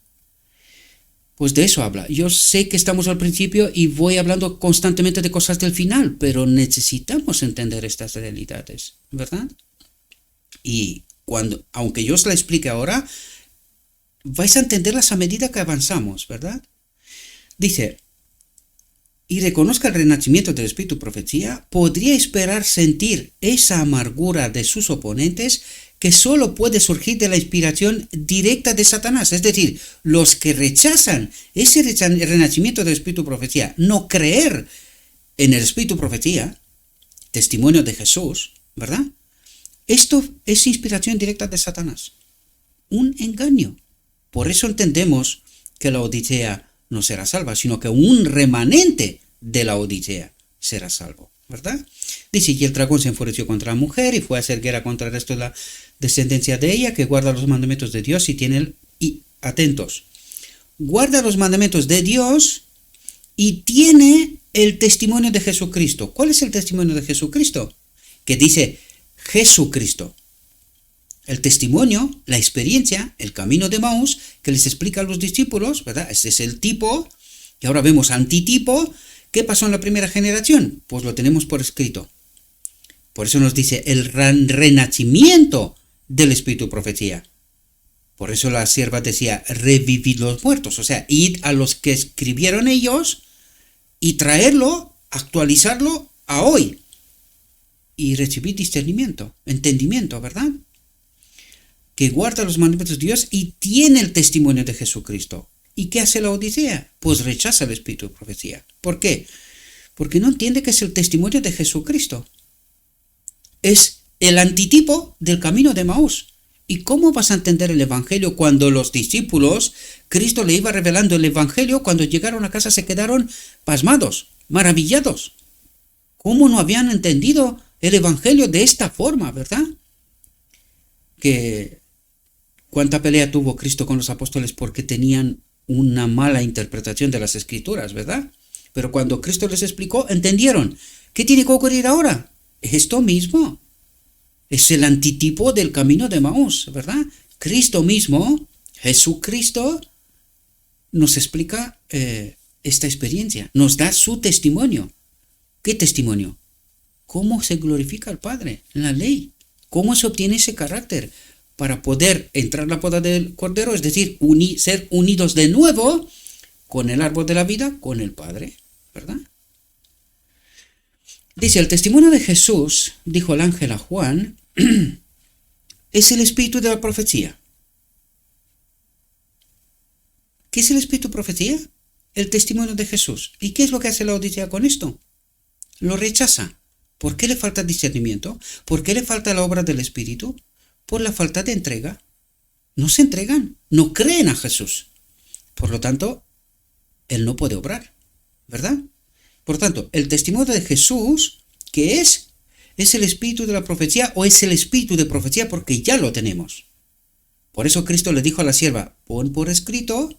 Pues de eso habla. Yo sé que estamos al principio y voy hablando constantemente de cosas del final, pero necesitamos entender estas realidades, ¿verdad? Y aunque yo os la explique ahora, vais a entenderlas a medida que avanzamos, ¿verdad? Dice, y reconozca el renacimiento del espíritu profecía, podría esperar sentir esa amargura de sus oponentes que solo puede surgir de la inspiración directa de Satanás. Es decir, los que rechazan ese renacimiento del espíritu profecía, no creer en el espíritu profecía, testimonio de Jesús, ¿verdad? Esto es inspiración directa de Satanás. Un engaño. Por eso entendemos que la Odisea no será salva, sino que un remanente de la Odisea será salvo, ¿verdad? Dice, y el dragón se enfureció contra la mujer y fue a hacer guerra contra el resto de la descendencia de ella, que guarda los mandamientos de Dios y atentos, guarda los mandamientos de Dios y tiene el testimonio de Jesucristo. ¿Cuál es el testimonio de Jesucristo? Que dice Jesucristo. El testimonio, la experiencia, el camino de Maús, que les explica a los discípulos, ¿verdad? Ese es el tipo, y ahora vemos antitipo. ¿Qué pasó en la primera generación? Pues lo tenemos por escrito. Por eso nos dice el renacimiento del espíritu profecía. Por eso la sierva decía, revivid los muertos, o sea, id a los que escribieron ellos y traerlo, actualizarlo a hoy. Y recibid discernimiento, entendimiento, ¿verdad? Que guarda los mandamientos de Dios y tiene el testimonio de Jesucristo. ¿Y qué hace la Odisea? Pues rechaza el espíritu de profecía. ¿Por qué? Porque no entiende que es el testimonio de Jesucristo. Es el antitipo del camino de Maús. ¿Y cómo vas a entender el Evangelio cuando los discípulos, Cristo le iba revelando el Evangelio, cuando llegaron a casa se quedaron pasmados, maravillados? ¿Cómo no habían entendido el Evangelio de esta forma, verdad? Que cuánta pelea tuvo Cristo con los apóstoles porque tenían una mala interpretación de las Escrituras, ¿verdad? Pero cuando Cristo les explicó, entendieron. ¿Qué tiene que ocurrir ahora? Esto mismo. Es el antitipo del camino de Maús, ¿verdad? Cristo mismo, Jesucristo, nos explica esta experiencia, nos da su testimonio. ¿Qué testimonio? ¿Cómo se glorifica al Padre? La ley. ¿Cómo se obtiene ese carácter? Para poder entrar en la boda del Cordero, es decir, ser unidos de nuevo con el árbol de la vida, con el Padre, ¿verdad? Dice, el testimonio de Jesús, dijo el ángel a Juan, es el espíritu de la profecía. ¿Qué es el espíritu de profecía? El testimonio de Jesús. ¿Y qué es lo que hace la Odisea con esto? Lo rechaza. ¿Por qué le falta discernimiento? ¿Por qué le falta la obra del espíritu? Por la falta de entrega. No se entregan, no creen a Jesús. Por lo tanto, él no puede obrar, ¿verdad? Por tanto, el testimonio de Jesús, ¿qué es? ¿Es el espíritu de la profecía o es el espíritu de profecía? Porque ya lo tenemos. Por eso Cristo le dijo a la sierva, pon por escrito,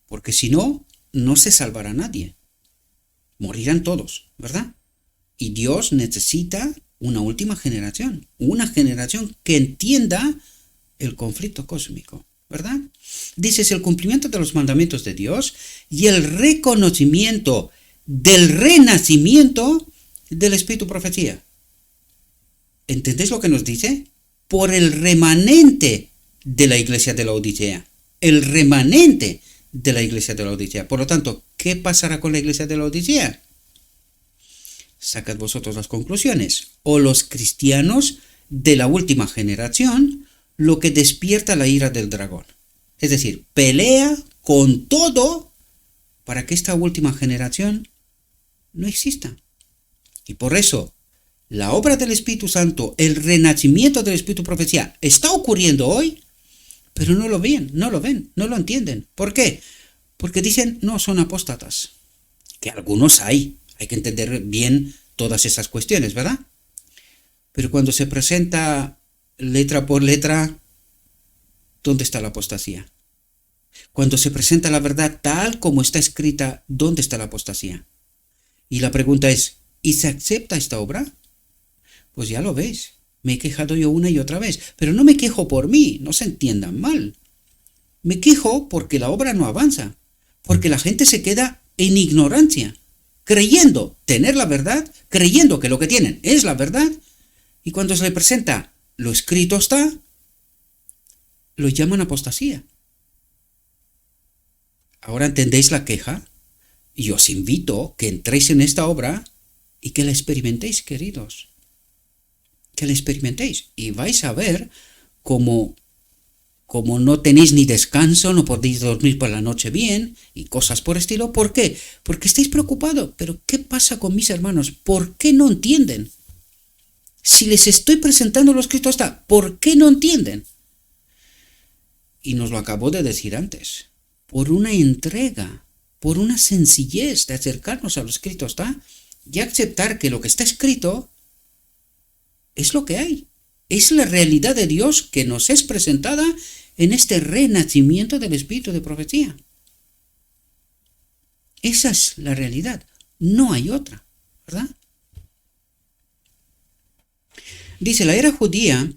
porque si no, no se salvará nadie. Morirán todos, ¿verdad? Y Dios necesita una última generación, una generación que entienda el conflicto cósmico, ¿verdad? Dices el cumplimiento de los mandamientos de Dios y el reconocimiento del renacimiento del espíritu profecía. ¿Entendéis lo que nos dice? Por el remanente de la iglesia de la Odisea. El remanente de la iglesia de la Odisea. Por lo tanto, ¿qué pasará con la iglesia de la Odisea? Sacad vosotros las conclusiones. O los cristianos de la última generación, lo que despierta la ira del dragón. Es decir, pelea con todo para que esta última generación no exista. Y por eso, la obra del Espíritu Santo, el renacimiento del Espíritu Profecía, está ocurriendo hoy, pero no lo ven, no lo entienden. ¿Por qué? Porque dicen, no, son apóstatas. Que algunos hay que entender bien todas esas cuestiones, ¿verdad? Pero cuando se presenta letra por letra, ¿dónde está la apostasía? Cuando se presenta la verdad tal como está escrita, ¿dónde está la apostasía? Y la pregunta es, ¿y se acepta esta obra? Pues ya lo veis, me he quejado yo una y otra vez, pero no me quejo por mí, no se entiendan mal. Me quejo porque la obra no avanza, porque la gente se queda en ignorancia, creyendo tener la verdad, creyendo que lo que tienen es la verdad, y cuando se le presenta lo escrito está, lo llaman apostasía. ¿Ahora entendéis la queja? Y os invito que entréis en esta obra y que la experimentéis, queridos. Que la experimentéis. Y vais a ver cómo no tenéis ni descanso, no podéis dormir por la noche bien y cosas por estilo. ¿Por qué? Porque estáis preocupados. Pero ¿qué pasa con mis hermanos? ¿Por qué no entienden? Si les estoy presentando lo escrito está, ¿por qué no entienden? Y nos lo acabo de decir antes. Por una entrega, por una sencillez de acercarnos a lo escrito está y aceptar que lo que está escrito es lo que hay. Es la realidad de Dios que nos es presentada en este renacimiento del espíritu de profecía. Esa es la realidad, no hay otra, ¿verdad? Dice, la era judía,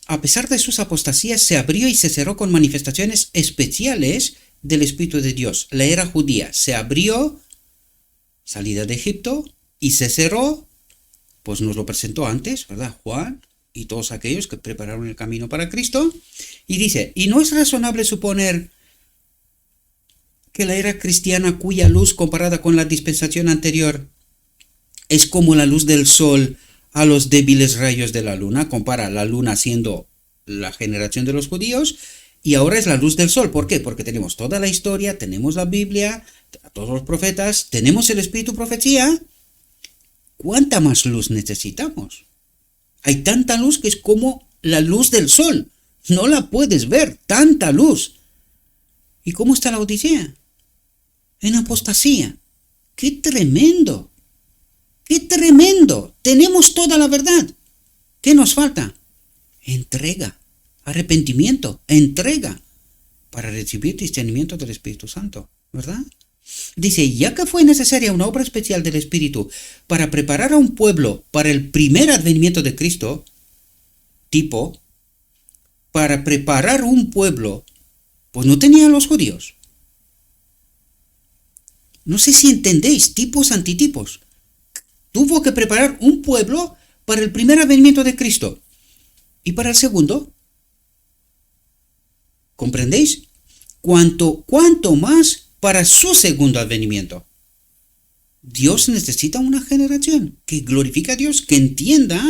a pesar de sus apostasías, se abrió y se cerró con manifestaciones especiales del Espíritu de Dios. La era judía se abrió, salida de Egipto, y se cerró, pues nos lo presentó antes, ¿verdad? Juan y todos aquellos que prepararon el camino para Cristo. Y dice, y no es razonable suponer que la era cristiana, cuya luz comparada con la dispensación anterior es como la luz del sol a los débiles rayos de la luna, compara la luna siendo la generación de los judíos, y ahora es la luz del sol. ¿Por qué? Porque tenemos toda la historia, tenemos la Biblia, todos los profetas, tenemos el espíritu profecía. ¿Cuánta más luz necesitamos? Hay tanta luz que es como la luz del sol. No la puedes ver, tanta luz. ¿Y cómo está la Odisea? En apostasía. ¡Qué tremendo! ¡Qué tremendo! Tenemos toda la verdad. ¿Qué nos falta? Entrega, arrepentimiento, entrega para recibir discernimiento del Espíritu Santo, ¿verdad? Dice, ya que fue necesaria una obra especial del Espíritu para preparar a un pueblo para el primer advenimiento de Cristo, para preparar un pueblo, pues no tenían los judíos. No sé si entendéis, tipos, antitipos. Tuvo que preparar un pueblo para el primer advenimiento de Cristo. ¿Y para el segundo? ¿Comprendéis? ¿Cuánto más para su segundo advenimiento? Dios necesita una generación que glorifique a Dios, que entienda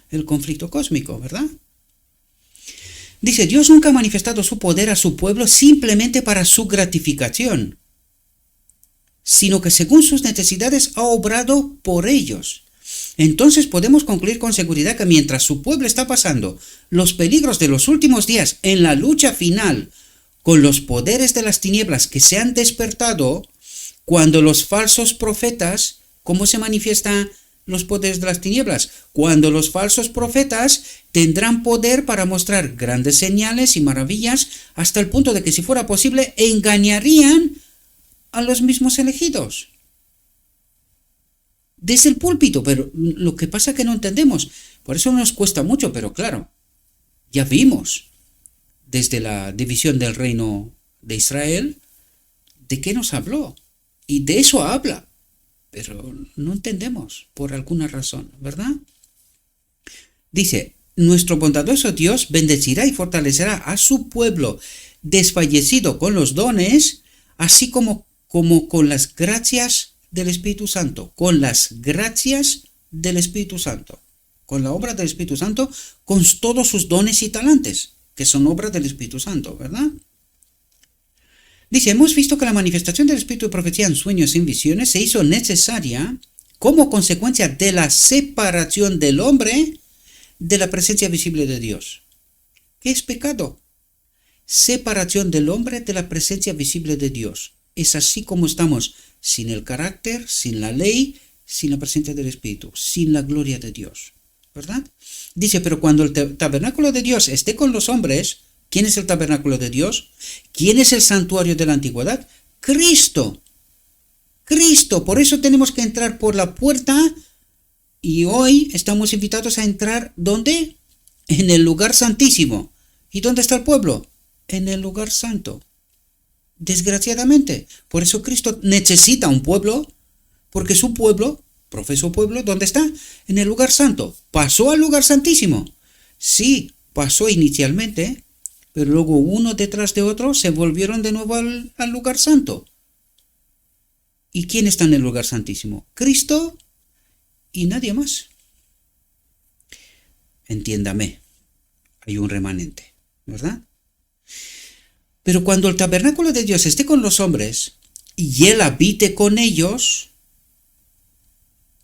el conflicto cósmico, ¿verdad? Dice, Dios nunca ha manifestado su poder a su pueblo simplemente para su gratificación, sino que según sus necesidades ha obrado por ellos. Entonces podemos concluir con seguridad que mientras su pueblo está pasando los peligros de los últimos días en la lucha final con los poderes de las tinieblas que se han despertado, cuando los falsos profetas, ¿cómo se manifiestan los poderes de las tinieblas? Cuando los falsos profetas tendrán poder para mostrar grandes señales y maravillas hasta el punto de que, si fuera posible, engañarían a los mismos elegidos. Desde el púlpito, pero lo que pasa es que no entendemos. Por eso nos cuesta mucho, pero claro, ya vimos desde la división del reino de Israel de qué nos habló. Y de eso habla, pero no entendemos por alguna razón, ¿verdad? Dice, nuestro bondadoso Dios bendecirá y fortalecerá a su pueblo desfallecido con los dones, así como con las gracias del Espíritu Santo, con las gracias del Espíritu Santo, con la obra del Espíritu Santo, con todos sus dones y talentos, que son obras del Espíritu Santo, ¿verdad? Dice, hemos visto que la manifestación del Espíritu de profecía en sueños y en visiones se hizo necesaria como consecuencia de la separación del hombre de la presencia visible de Dios. ¿Qué es pecado? Separación del hombre de la presencia visible de Dios. Es así como estamos sin el carácter, sin la ley, sin la presencia del Espíritu, sin la gloria de Dios, ¿verdad? Dice, pero cuando el tabernáculo de Dios esté con los hombres, ¿quién es el tabernáculo de Dios? ¿Quién es el santuario de la antigüedad? Cristo. Cristo. Por eso tenemos que entrar por la puerta y hoy estamos invitados a entrar, ¿dónde? En el lugar santísimo. ¿Y dónde está el pueblo? En el lugar santo. Desgraciadamente. Por eso Cristo necesita un pueblo, porque su pueblo, profeso pueblo, ¿dónde está? En el lugar santo. ¿Pasó al lugar santísimo? Sí, pasó inicialmente, pero luego uno detrás de otro se volvieron de nuevo al lugar santo. ¿Y quién está en el lugar santísimo? Cristo y nadie más. Entiéndame, hay un remanente, ¿verdad? Pero cuando el tabernáculo de Dios esté con los hombres y Él habite con ellos,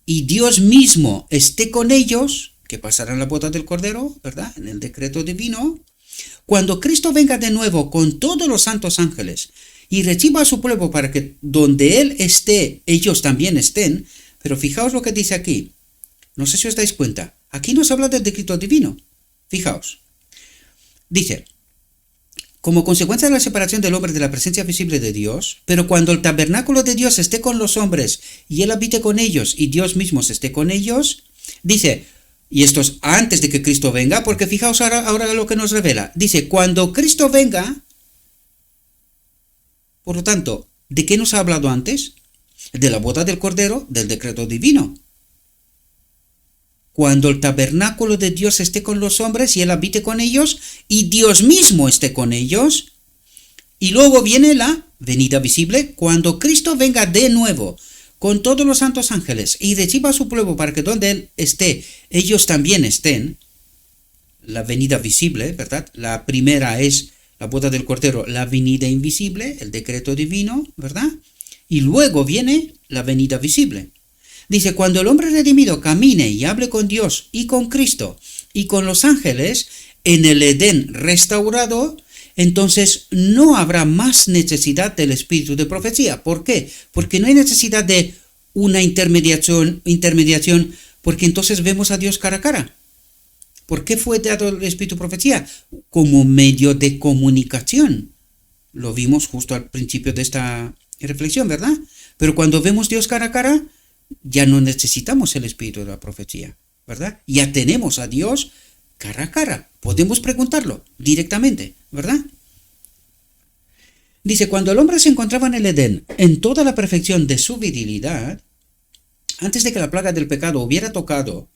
y Dios mismo esté con ellos, que pasarán la boda del Cordero, ¿verdad? En el decreto divino. Cuando Cristo venga de nuevo con todos los santos ángeles y reciba a su pueblo para que donde Él esté, ellos también estén, pero fijaos lo que dice aquí. No sé si os dais cuenta. Aquí nos habla del decreto divino. Fijaos. Dice, como consecuencia de la separación del hombre de la presencia visible de Dios, pero cuando el tabernáculo de Dios esté con los hombres y Él habite con ellos y Dios mismo esté con ellos, dice, y esto es antes de que Cristo venga, porque fijaos ahora lo que nos revela. Dice, cuando Cristo venga, por lo tanto, ¿de qué nos ha hablado antes? De la boda del Cordero, del decreto divino. Cuando el tabernáculo de Dios esté con los hombres y Él habite con ellos y Dios mismo esté con ellos. Y luego viene la venida visible, cuando Cristo venga de nuevo con todos los santos ángeles y reciba a su pueblo para que donde Él esté, ellos también estén. La venida visible, ¿verdad? La primera es la boda del Cordero, la venida invisible, el decreto divino, ¿verdad? Y luego viene la venida visible. Dice, cuando el hombre redimido camine y hable con Dios y con Cristo y con los ángeles en el Edén restaurado, entonces no habrá más necesidad del espíritu de profecía. ¿Por qué? Porque no hay necesidad de una intermediación, porque entonces vemos a Dios cara a cara. ¿Por qué fue dado el espíritu de profecía? Como medio de comunicación. Lo vimos justo al principio de esta reflexión, ¿verdad? Pero cuando vemos a Dios cara a cara, ya no necesitamos el espíritu de la profecía, ¿verdad? Ya tenemos a Dios cara a cara. Podemos preguntarlo directamente, ¿verdad? Dice, cuando el hombre se encontraba en el Edén, en toda la perfección de su virilidad, antes de que la plaga del pecado hubiera tocado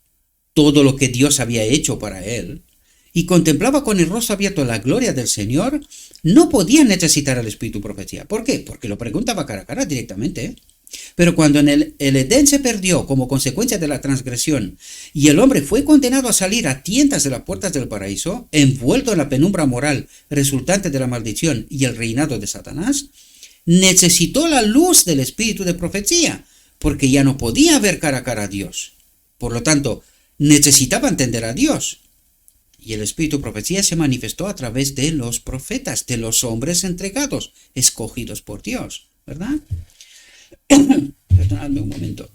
todo lo que Dios había hecho para él, y contemplaba con el rostro abierto la gloria del Señor, no podía necesitar el espíritu de profecía. ¿Por qué? Porque lo preguntaba cara a cara directamente, Pero cuando el Edén se perdió como consecuencia de la transgresión y el hombre fue condenado a salir a tientas de las puertas del paraíso, envuelto en la penumbra moral resultante de la maldición y el reinado de Satanás, necesitó la luz del espíritu de profecía, porque ya no podía ver cara a cara a Dios. Por lo tanto, necesitaba entender a Dios. Y el espíritu de profecía se manifestó a través de los profetas, de los hombres entregados, escogidos por Dios, ¿verdad? Perdonadme un momento.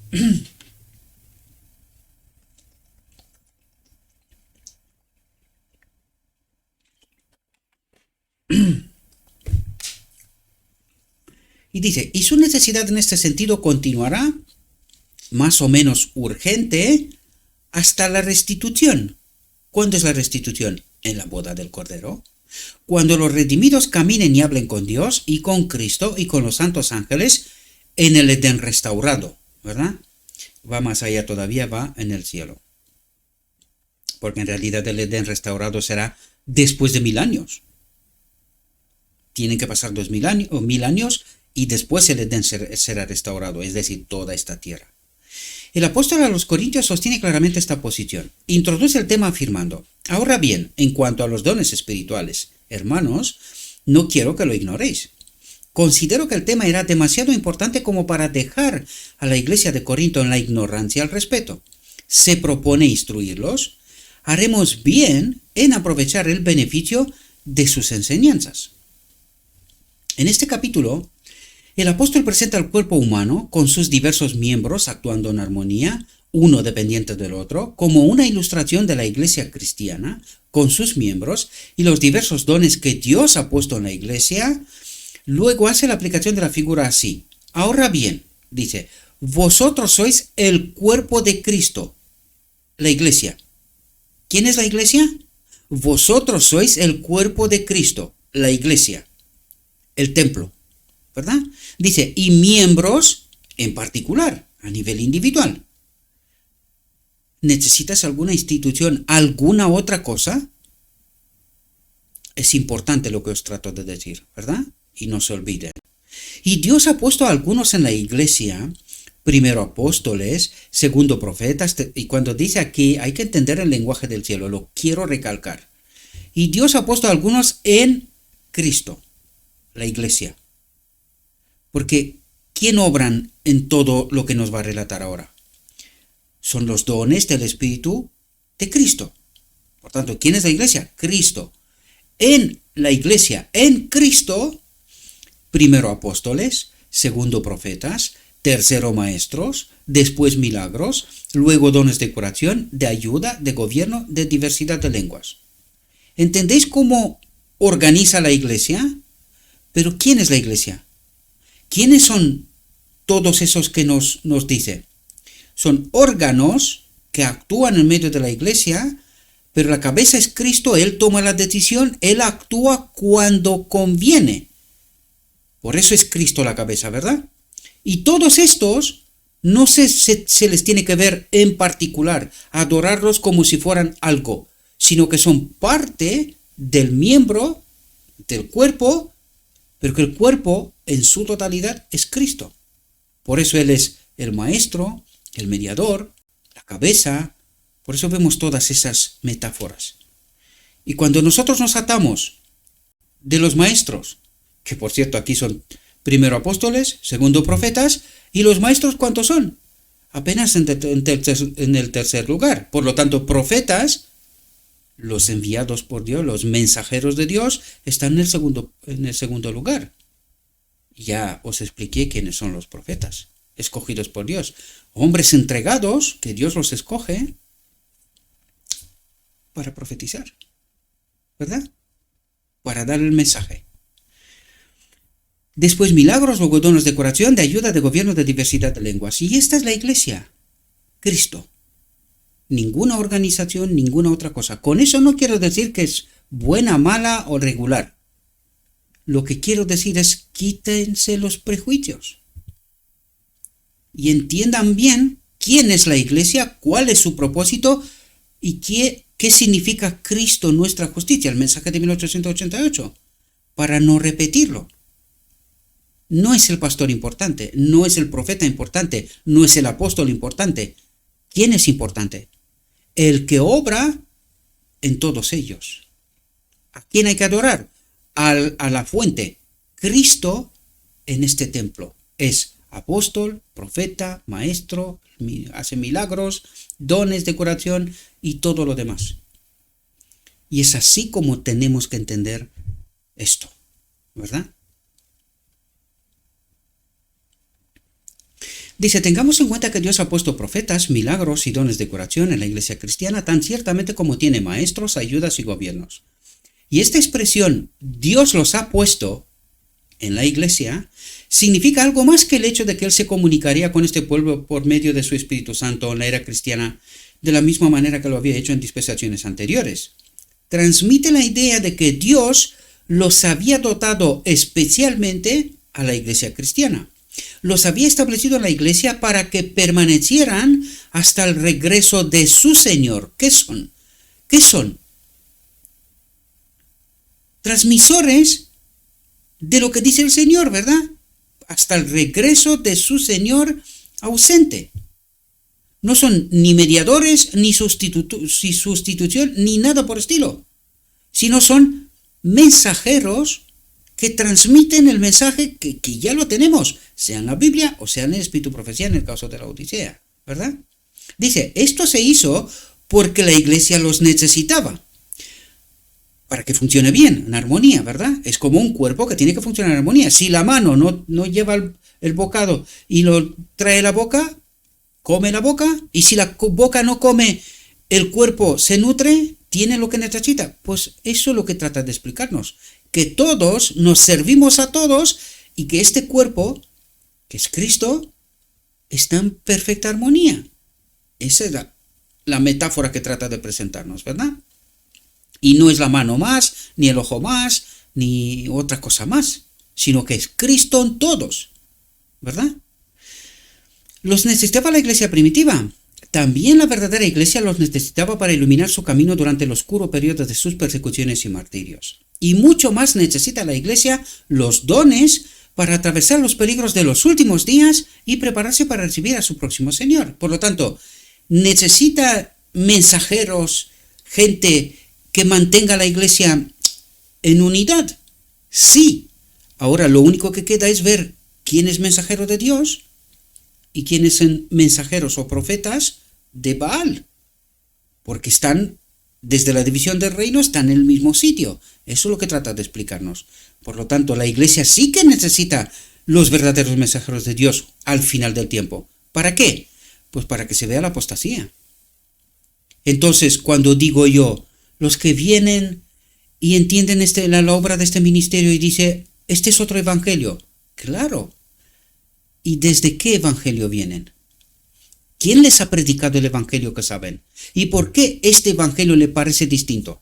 Y dice, y su necesidad en este sentido continuará, más o menos urgente, hasta la restitución. ¿Cuándo es la restitución? En la boda del Cordero. Cuando los redimidos caminen y hablen con Dios y con Cristo y con los santos ángeles en el Edén restaurado, ¿verdad? Va más allá todavía, va en el cielo. Porque en realidad el Edén restaurado será después de 1000 años. Tienen que pasar 2000 años o 1000 años y después el Edén será restaurado, es decir, toda esta tierra. El apóstol a los Corintios sostiene claramente esta posición. Introduce el tema afirmando: ahora bien, en cuanto a los dones espirituales, hermanos, no quiero que lo ignoréis. Considero que el tema era demasiado importante como para dejar a la iglesia de Corinto en la ignorancia al respecto. Se propone instruirlos. Haremos bien en aprovechar el beneficio de sus enseñanzas. En este capítulo, el apóstol presenta al cuerpo humano con sus diversos miembros actuando en armonía, uno dependiente del otro, como una ilustración de la iglesia cristiana, con sus miembros y los diversos dones que Dios ha puesto en la iglesia. Luego hace la aplicación de la figura así. Ahora bien, dice, vosotros sois el cuerpo de Cristo, la iglesia. ¿Quién es la iglesia? Vosotros sois el cuerpo de Cristo, la iglesia, el templo. ¿Verdad? Dice, y miembros en particular, a nivel individual. ¿Necesitas alguna institución, alguna otra cosa? Es importante lo que os trato de decir, ¿verdad? Y no se olviden. Y Dios ha puesto a algunos en la iglesia, primero apóstoles, segundo profetas, y cuando dice aquí, hay que entender el lenguaje del cielo, lo quiero recalcar. Y Dios ha puesto a algunos en Cristo, la iglesia. Porque, ¿quién obran en todo lo que nos va a relatar ahora? Son los dones del Espíritu de Cristo. Por tanto, ¿quién es la iglesia? Cristo. En la iglesia, en Cristo, primero apóstoles, segundo profetas, tercero maestros, después milagros, luego dones de curación, de ayuda, de gobierno, de diversidad de lenguas. ¿Entendéis cómo organiza la iglesia? Pero ¿quién es la iglesia? ¿Quiénes son todos esos que nos dice? Son órganos que actúan en medio de la iglesia, pero la cabeza es Cristo, Él toma la decisión, Él actúa cuando conviene. Por eso es Cristo la cabeza, ¿verdad? Y todos estos no se les tiene que ver en particular, adorarlos como si fueran algo, sino que son parte del miembro, del cuerpo, pero que el cuerpo en su totalidad es Cristo. Por eso Él es el maestro, el mediador, la cabeza. Por eso vemos todas esas metáforas. Y cuando nosotros nos atamos de los maestros, que por cierto aquí son primero apóstoles, segundo profetas, y los maestros ¿cuántos son? Apenas en el tercer lugar. Por lo tanto, profetas, los enviados por Dios, los mensajeros de Dios, están en el segundo lugar. Ya os expliqué quiénes son los profetas, escogidos por Dios. Hombres entregados, que Dios los escoge para profetizar, ¿verdad? Para dar el mensaje. Después milagros, luego dones de curación, de ayuda, de gobierno, de diversidad de lenguas. Y esta es la iglesia, Cristo. Ninguna organización, ninguna otra cosa. Con eso no quiero decir que es buena, mala o regular. Lo que quiero decir es quítense los prejuicios. Y entiendan bien quién es la iglesia, cuál es su propósito y qué significa Cristo nuestra justicia, el mensaje de 1888, para no repetirlo. No es el pastor importante, no es el profeta importante, no es el apóstol importante. ¿Quién es importante? El que obra en todos ellos. ¿A quién hay que adorar? A la fuente. Cristo en este templo es apóstol, profeta, maestro, hace milagros, dones de curación y todo lo demás. Y es así como tenemos que entender esto, ¿verdad? Dice, tengamos en cuenta que Dios ha puesto profetas, milagros y dones de curación en la iglesia cristiana tan ciertamente como tiene maestros, ayudas y gobiernos. Y esta expresión, Dios los ha puesto en la iglesia, significa algo más que el hecho de que Él se comunicaría con este pueblo por medio de su Espíritu Santo en la era cristiana, de la misma manera que lo había hecho en dispensaciones anteriores. Transmite la idea de que Dios los había dotado especialmente a la iglesia cristiana. Los había establecido en la iglesia para que permanecieran hasta el regreso de su Señor. ¿Qué son? ¿Qué son? Transmisores de lo que dice el Señor, ¿verdad? Hasta el regreso de su Señor ausente. No son ni mediadores, ni sustitución, ni nada por estilo, sino son mensajeros que transmiten el mensaje que ya lo tenemos, sea en la Biblia o sea en el Espíritu Profecía en el caso de la Odisea, ¿verdad? Dice, esto se hizo porque la iglesia los necesitaba, para que funcione bien, en armonía, ¿verdad? Es como un cuerpo que tiene que funcionar en armonía. Si la mano no lleva el bocado y lo trae a la boca, come la boca, y si la boca no come, el cuerpo se nutre, tiene lo que necesita. Pues eso es lo que trata de explicarnos, que todos nos servimos a todos y que este cuerpo, que es Cristo, está en perfecta armonía. Esa es la metáfora que trata de presentarnos, ¿verdad? Y no es la mano más, ni el ojo más, ni otra cosa más, sino que es Cristo en todos, ¿verdad? Los necesitaba la iglesia primitiva. También la verdadera iglesia los necesitaba para iluminar su camino durante el oscuro periodo de sus persecuciones y martirios. Y mucho más necesita la iglesia los dones para atravesar los peligros de los últimos días y prepararse para recibir a su próximo Señor. Por lo tanto, necesita mensajeros, gente que mantenga la iglesia en unidad. Sí. Ahora lo único que queda es ver quién es mensajero de Dios y quiénes son mensajeros o profetas de Baal, porque están, desde la división del reino, están en el mismo sitio. Eso es lo que trata de explicarnos. Por lo tanto, la iglesia sí que necesita los verdaderos mensajeros de Dios al final del tiempo. ¿Para qué? Pues para que se vea la apostasía. Entonces, cuando digo yo, los que vienen y entienden la obra de este ministerio y dice, este es otro evangelio. Claro. ¿Y desde qué evangelio vienen? ¿Quién les ha predicado el evangelio que saben? ¿Y por qué este evangelio le parece distinto?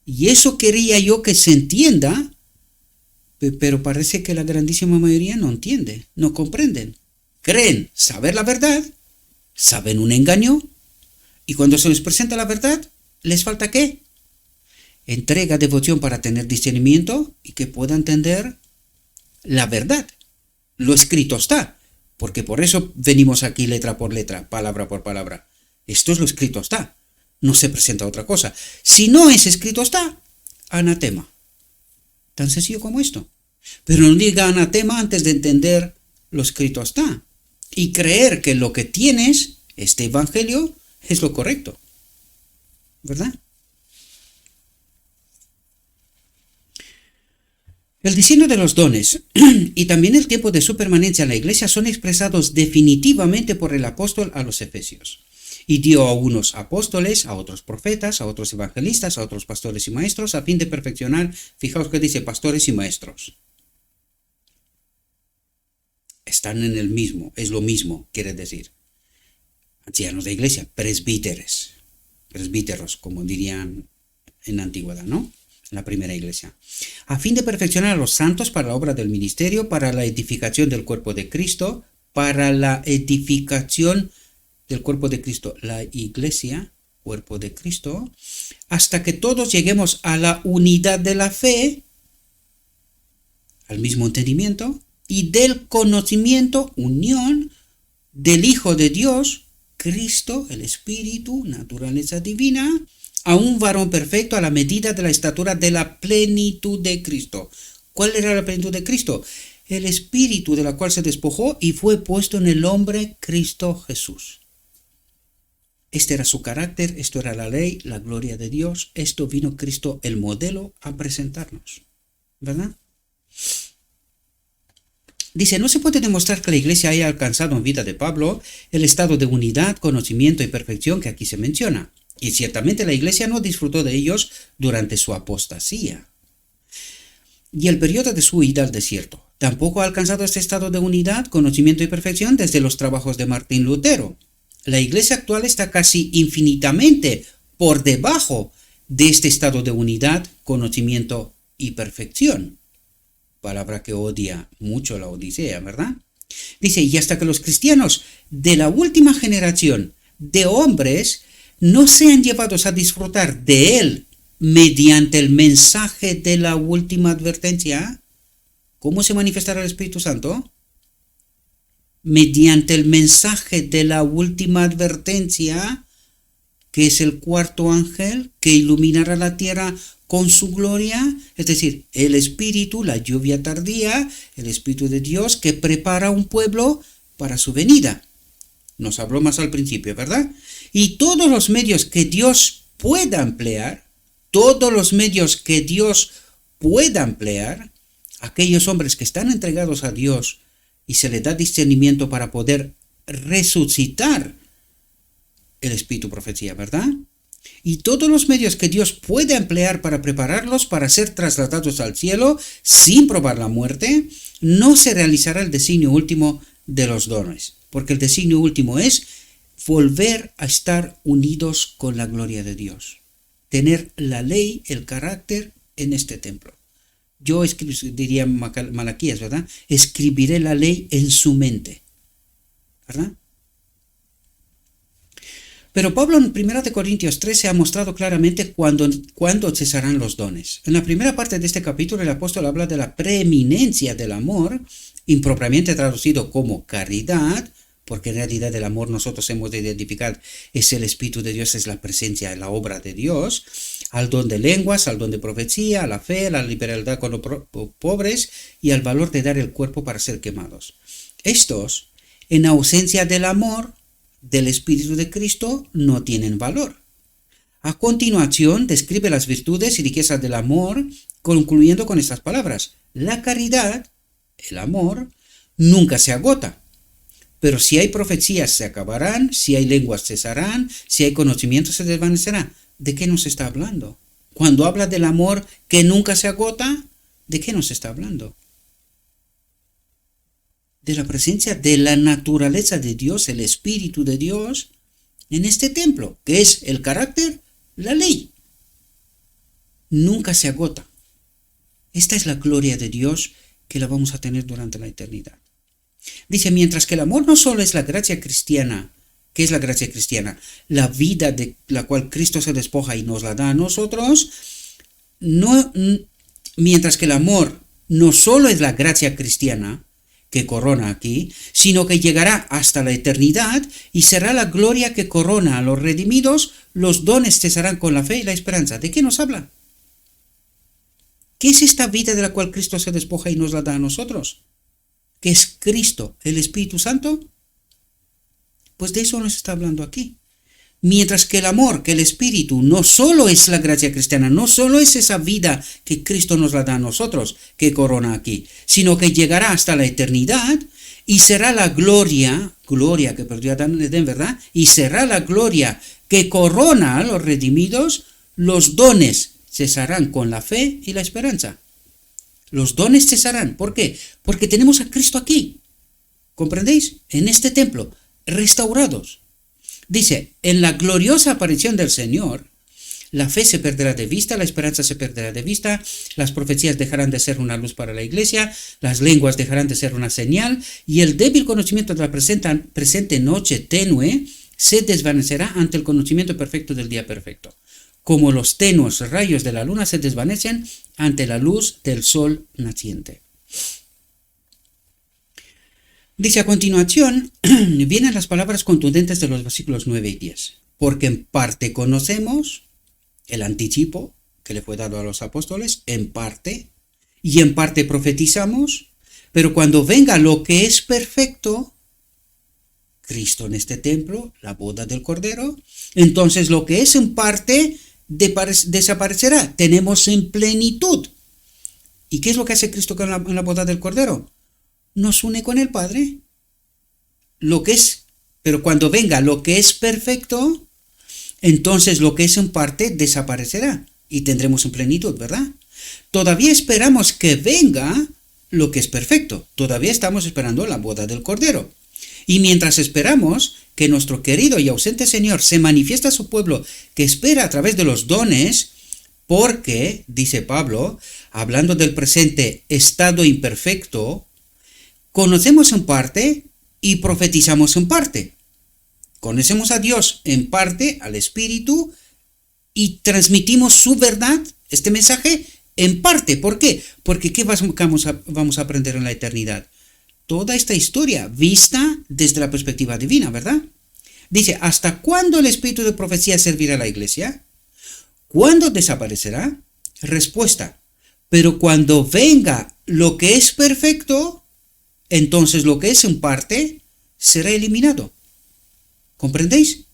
Y eso quería yo que se entienda, pero parece que la grandísima mayoría no entiende, no comprenden. Creen saber la verdad, saben un engaño, y cuando se les presenta la verdad, ¿les falta qué? Entrega, devoción para tener discernimiento y que pueda entender la verdad. Lo escrito está, porque por eso venimos aquí letra por letra, palabra por palabra. Esto es lo escrito está, no se presenta otra cosa. Si no es escrito está, anatema. Tan sencillo como esto. Pero no diga anatema antes de entender lo escrito está y creer que lo que tienes, este evangelio, es lo correcto. ¿Verdad? El diseño de los dones y también el tiempo de su permanencia en la iglesia son expresados definitivamente por el apóstol a los Efesios. Y dio a unos apóstoles, a otros profetas, a otros evangelistas, a otros pastores y maestros, a fin de perfeccionar, fijaos que dice pastores y maestros. Están en el mismo, es lo mismo, quiere decir. Ancianos de iglesia, presbíteros, como dirían en la antigüedad, ¿no? La primera iglesia, a fin de perfeccionar a los santos para la obra del ministerio, para la edificación del cuerpo de Cristo, para la edificación del cuerpo de Cristo, la iglesia, cuerpo de Cristo, hasta que todos lleguemos a la unidad de la fe, al mismo entendimiento, y del conocimiento, unión, del Hijo de Dios, Cristo, el Espíritu, naturaleza divina, a un varón perfecto a la medida de la estatura de la plenitud de Cristo. ¿Cuál era la plenitud de Cristo? El Espíritu de la cual se despojó y fue puesto en el hombre Cristo Jesús. Este era su carácter, esto era la ley, la gloria de Dios, esto vino Cristo el modelo a presentarnos, ¿verdad? Dice, no se puede demostrar que la iglesia haya alcanzado en vida de Pablo el estado de unidad, conocimiento y perfección que aquí se menciona. Y ciertamente la iglesia no disfrutó de ellos durante su apostasía y el periodo de su huida al desierto. Tampoco ha alcanzado este estado de unidad, conocimiento y perfección desde los trabajos de Martín Lutero. La iglesia actual está casi infinitamente por debajo de este estado de unidad, conocimiento y perfección. Palabra que odia mucho la Odisea, ¿verdad? Dice, y hasta que los cristianos de la última generación de hombres no sean llevados a disfrutar de él mediante el mensaje de la última advertencia. ¿Cómo se manifestará el Espíritu Santo? Mediante el mensaje de la última advertencia, que es el cuarto ángel que iluminará la tierra con su gloria, es decir, el Espíritu, la lluvia tardía, el Espíritu de Dios que prepara un pueblo para su venida. Nos habló más al principio, ¿verdad? Y todos los medios que Dios pueda emplear, aquellos hombres que están entregados a Dios y se les da discernimiento para poder resucitar el espíritu profecía, ¿verdad? Y todos los medios que Dios puede emplear para prepararlos para ser trasladados al cielo sin probar la muerte, no se realizará el designio último de los dones, porque el designio último es volver a estar unidos con la gloria de Dios, tener la ley, el carácter en este templo. Yo diría Malaquías, ¿verdad? Escribiré la ley en su mente, ¿verdad? Pero Pablo en 1 Corintios 13 ha mostrado claramente cuándo cesarán los dones. En la primera parte de este capítulo el apóstol habla de la preeminencia del amor, impropiamente traducido como caridad, porque en realidad el amor nosotros hemos de identificar es el Espíritu de Dios, es la presencia, la obra de Dios, al don de lenguas, al don de profecía, a la fe, a la liberalidad con los pobres y al valor de dar el cuerpo para ser quemados. Estos, en ausencia del amor del Espíritu de Cristo, no tienen valor. A continuación, describe las virtudes y riquezas del amor, concluyendo con estas palabras: la caridad, el amor, nunca se agota. Pero si hay profecías se acabarán, si hay lenguas cesarán, si hay conocimiento se desvanecerá. ¿De qué nos está hablando? Cuando habla del amor que nunca se agota, ¿de qué nos está hablando? De la presencia de la naturaleza de Dios, el Espíritu de Dios, en este templo, que es el carácter, la ley. Nunca se agota. Esta es la gloria de Dios que la vamos a tener durante la eternidad. Dice, mientras que el amor no solo es la gracia cristiana. ¿Qué es la gracia cristiana? La vida de la cual Cristo se despoja y nos la da a nosotros. Mientras que el amor no solo es la gracia cristiana que corona aquí, sino que llegará hasta la eternidad y será la gloria que corona a los redimidos. Los dones cesarán con la fe y la esperanza. ¿De qué nos habla? ¿Qué es esta vida de la cual Cristo se despoja y nos la da a nosotros? ¿Qué es Cristo, el Espíritu Santo? Pues de eso nos está hablando aquí. Mientras que el amor, que el Espíritu, no solo es la gracia cristiana, no solo es esa vida que Cristo nos la da a nosotros, que corona aquí, sino que llegará hasta la eternidad y será la gloria que perdió Adán en Edén, ¿verdad? Y será la gloria que corona a los redimidos. Los dones cesarán con la fe y la esperanza. Los dones cesarán. ¿Por qué? Porque tenemos a Cristo aquí. ¿Comprendéis? En este templo, restaurados. Dice, en la gloriosa aparición del Señor, la fe se perderá de vista, la esperanza se perderá de vista, las profecías dejarán de ser una luz para la iglesia, las lenguas dejarán de ser una señal, y el débil conocimiento de la presente noche tenue se desvanecerá ante el conocimiento perfecto del día perfecto, como los tenues rayos de la luna se desvanecen ante la luz del sol naciente. Dice a continuación, vienen las palabras contundentes de los versículos 9 y 10. Porque en parte conocemos el anticipo que le fue dado a los apóstoles, en parte, y en parte profetizamos, pero cuando venga lo que es perfecto, Cristo en este templo, la boda del Cordero, entonces lo que es en parte desaparecerá. Tenemos en plenitud. ¿Y qué es lo que hace Cristo con la boda del Cordero? Nos une con el Padre. Pero cuando venga lo que es perfecto, entonces lo que es en parte desaparecerá y tendremos en plenitud, ¿verdad? Todavía esperamos que venga lo que es perfecto. Todavía estamos esperando la boda del Cordero. Y mientras esperamos que nuestro querido y ausente Señor se manifiesta a su pueblo que espera a través de los dones, porque, dice Pablo, hablando del presente estado imperfecto, conocemos en parte y profetizamos en parte. Conocemos a Dios en parte, al Espíritu, y transmitimos su verdad, este mensaje, en parte. ¿Por qué? Porque ¿qué vamos a aprender en la eternidad? Toda esta historia vista desde la perspectiva divina, ¿verdad? Dice, ¿hasta cuándo el espíritu de profecía servirá a la iglesia? ¿Cuándo desaparecerá? Respuesta, pero cuando venga lo que es perfecto, entonces lo que es en parte será eliminado. ¿Comprendéis?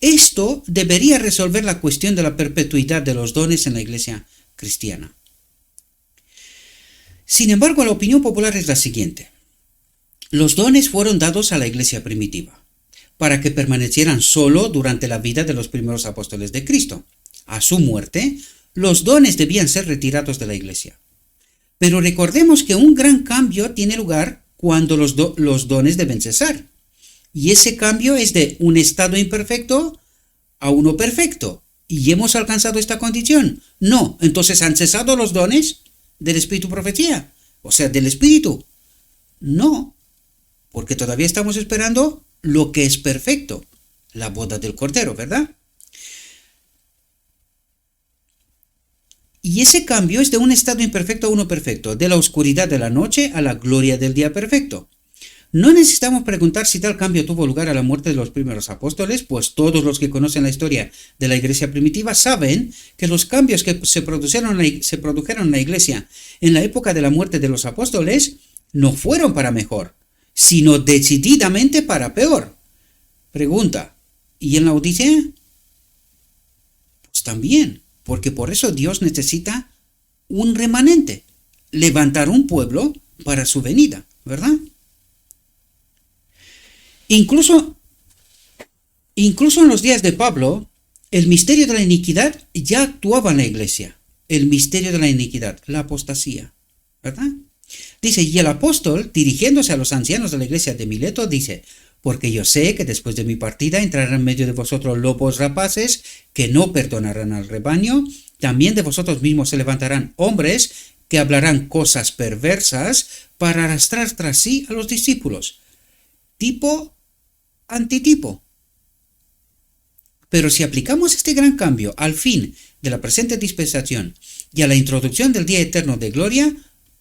Esto debería resolver la cuestión de la perpetuidad de los dones en la iglesia cristiana. Sin embargo, la opinión popular es la siguiente. Los dones fueron dados a la iglesia primitiva para que permanecieran solo durante la vida de los primeros apóstoles de Cristo. A su muerte, los dones debían ser retirados de la iglesia. Pero recordemos que un gran cambio tiene lugar cuando los dones deben cesar. Y ese cambio es de un estado imperfecto a uno perfecto. ¿Y hemos alcanzado esta condición? No. Entonces, ¿han cesado los dones del Espíritu Profecía? O sea, del Espíritu. No. Porque todavía estamos esperando lo que es perfecto. La boda del Cordero, ¿verdad? Y ese cambio es de un estado imperfecto a uno perfecto, de la oscuridad de la noche a la gloria del día perfecto. No necesitamos preguntar si tal cambio tuvo lugar a la muerte de los primeros apóstoles, pues todos los que conocen la historia de la iglesia primitiva saben que los cambios que se produjeron en la iglesia en la época de la muerte de los apóstoles no fueron para mejor, sino decididamente para peor. Pregunta, ¿y en la Odisea? Pues también, porque por eso Dios necesita un remanente, levantar un pueblo para su venida, ¿verdad? Incluso en los días de Pablo, el misterio de la iniquidad ya actuaba en la iglesia. El misterio de la iniquidad, la apostasía, ¿verdad? Dice, y el apóstol, dirigiéndose a los ancianos de la iglesia de Mileto, dice, porque yo sé que después de mi partida entrarán en medio de vosotros lobos rapaces que no perdonarán al rebaño, también de vosotros mismos se levantarán hombres que hablarán cosas perversas para arrastrar tras sí a los discípulos. Tipo antitipo. Pero si aplicamos este gran cambio al fin de la presente dispensación y a la introducción del día eterno de gloria,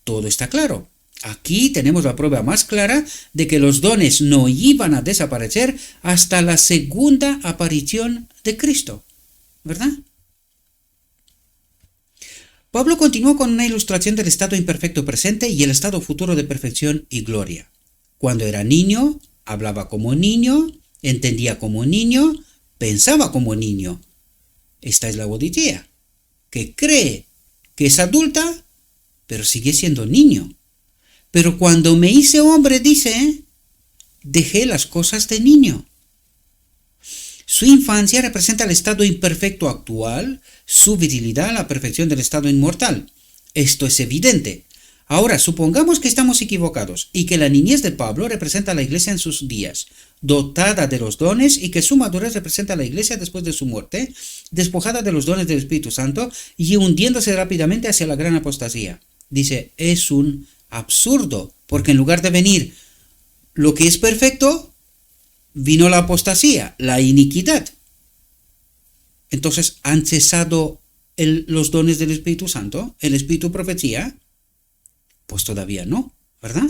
todo está claro. Aquí tenemos la prueba más clara de que los dones no iban a desaparecer hasta la segunda aparición de Cristo, ¿verdad? Pablo continuó con una ilustración del estado imperfecto presente y el estado futuro de perfección y gloria. Cuando era niño, hablaba como niño, entendía como niño, pensaba como niño. Esta es la Odisea, que cree que es adulta, pero sigue siendo niño. Pero cuando me hice hombre, dice, dejé las cosas de niño. Su infancia representa el estado imperfecto actual, su virilidad, la perfección del estado inmortal. Esto es evidente. Ahora, supongamos que estamos equivocados y que la niñez de Pablo representa a la iglesia en sus días, dotada de los dones, y que su madurez representa a la iglesia después de su muerte, despojada de los dones del Espíritu Santo y hundiéndose rápidamente hacia la gran apostasía. Dice, es un absurdo, porque en lugar de venir lo que es perfecto, vino la apostasía, la iniquidad. Entonces, ¿han cesado los dones del Espíritu Santo, el Espíritu Profecía? Pues todavía no, ¿verdad?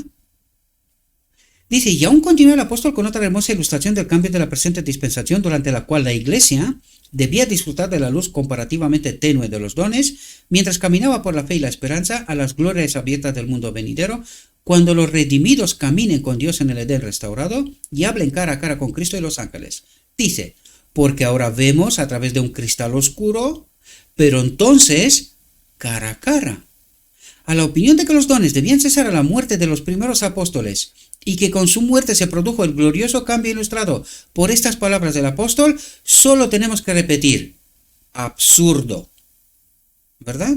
Dice, y aún continúa el apóstol con otra hermosa ilustración del cambio de la presente dispensación, durante la cual la iglesia debía disfrutar de la luz comparativamente tenue de los dones, mientras caminaba por la fe y la esperanza a las glorias abiertas del mundo venidero, cuando los redimidos caminen con Dios en el Edén restaurado y hablen cara a cara con Cristo y los ángeles. Dice, porque ahora vemos a través de un cristal oscuro, pero entonces cara a cara. A la opinión de que los dones debían cesar a la muerte de los primeros apóstoles y que con su muerte se produjo el glorioso cambio ilustrado por estas palabras del apóstol, solo tenemos que repetir, absurdo, ¿verdad?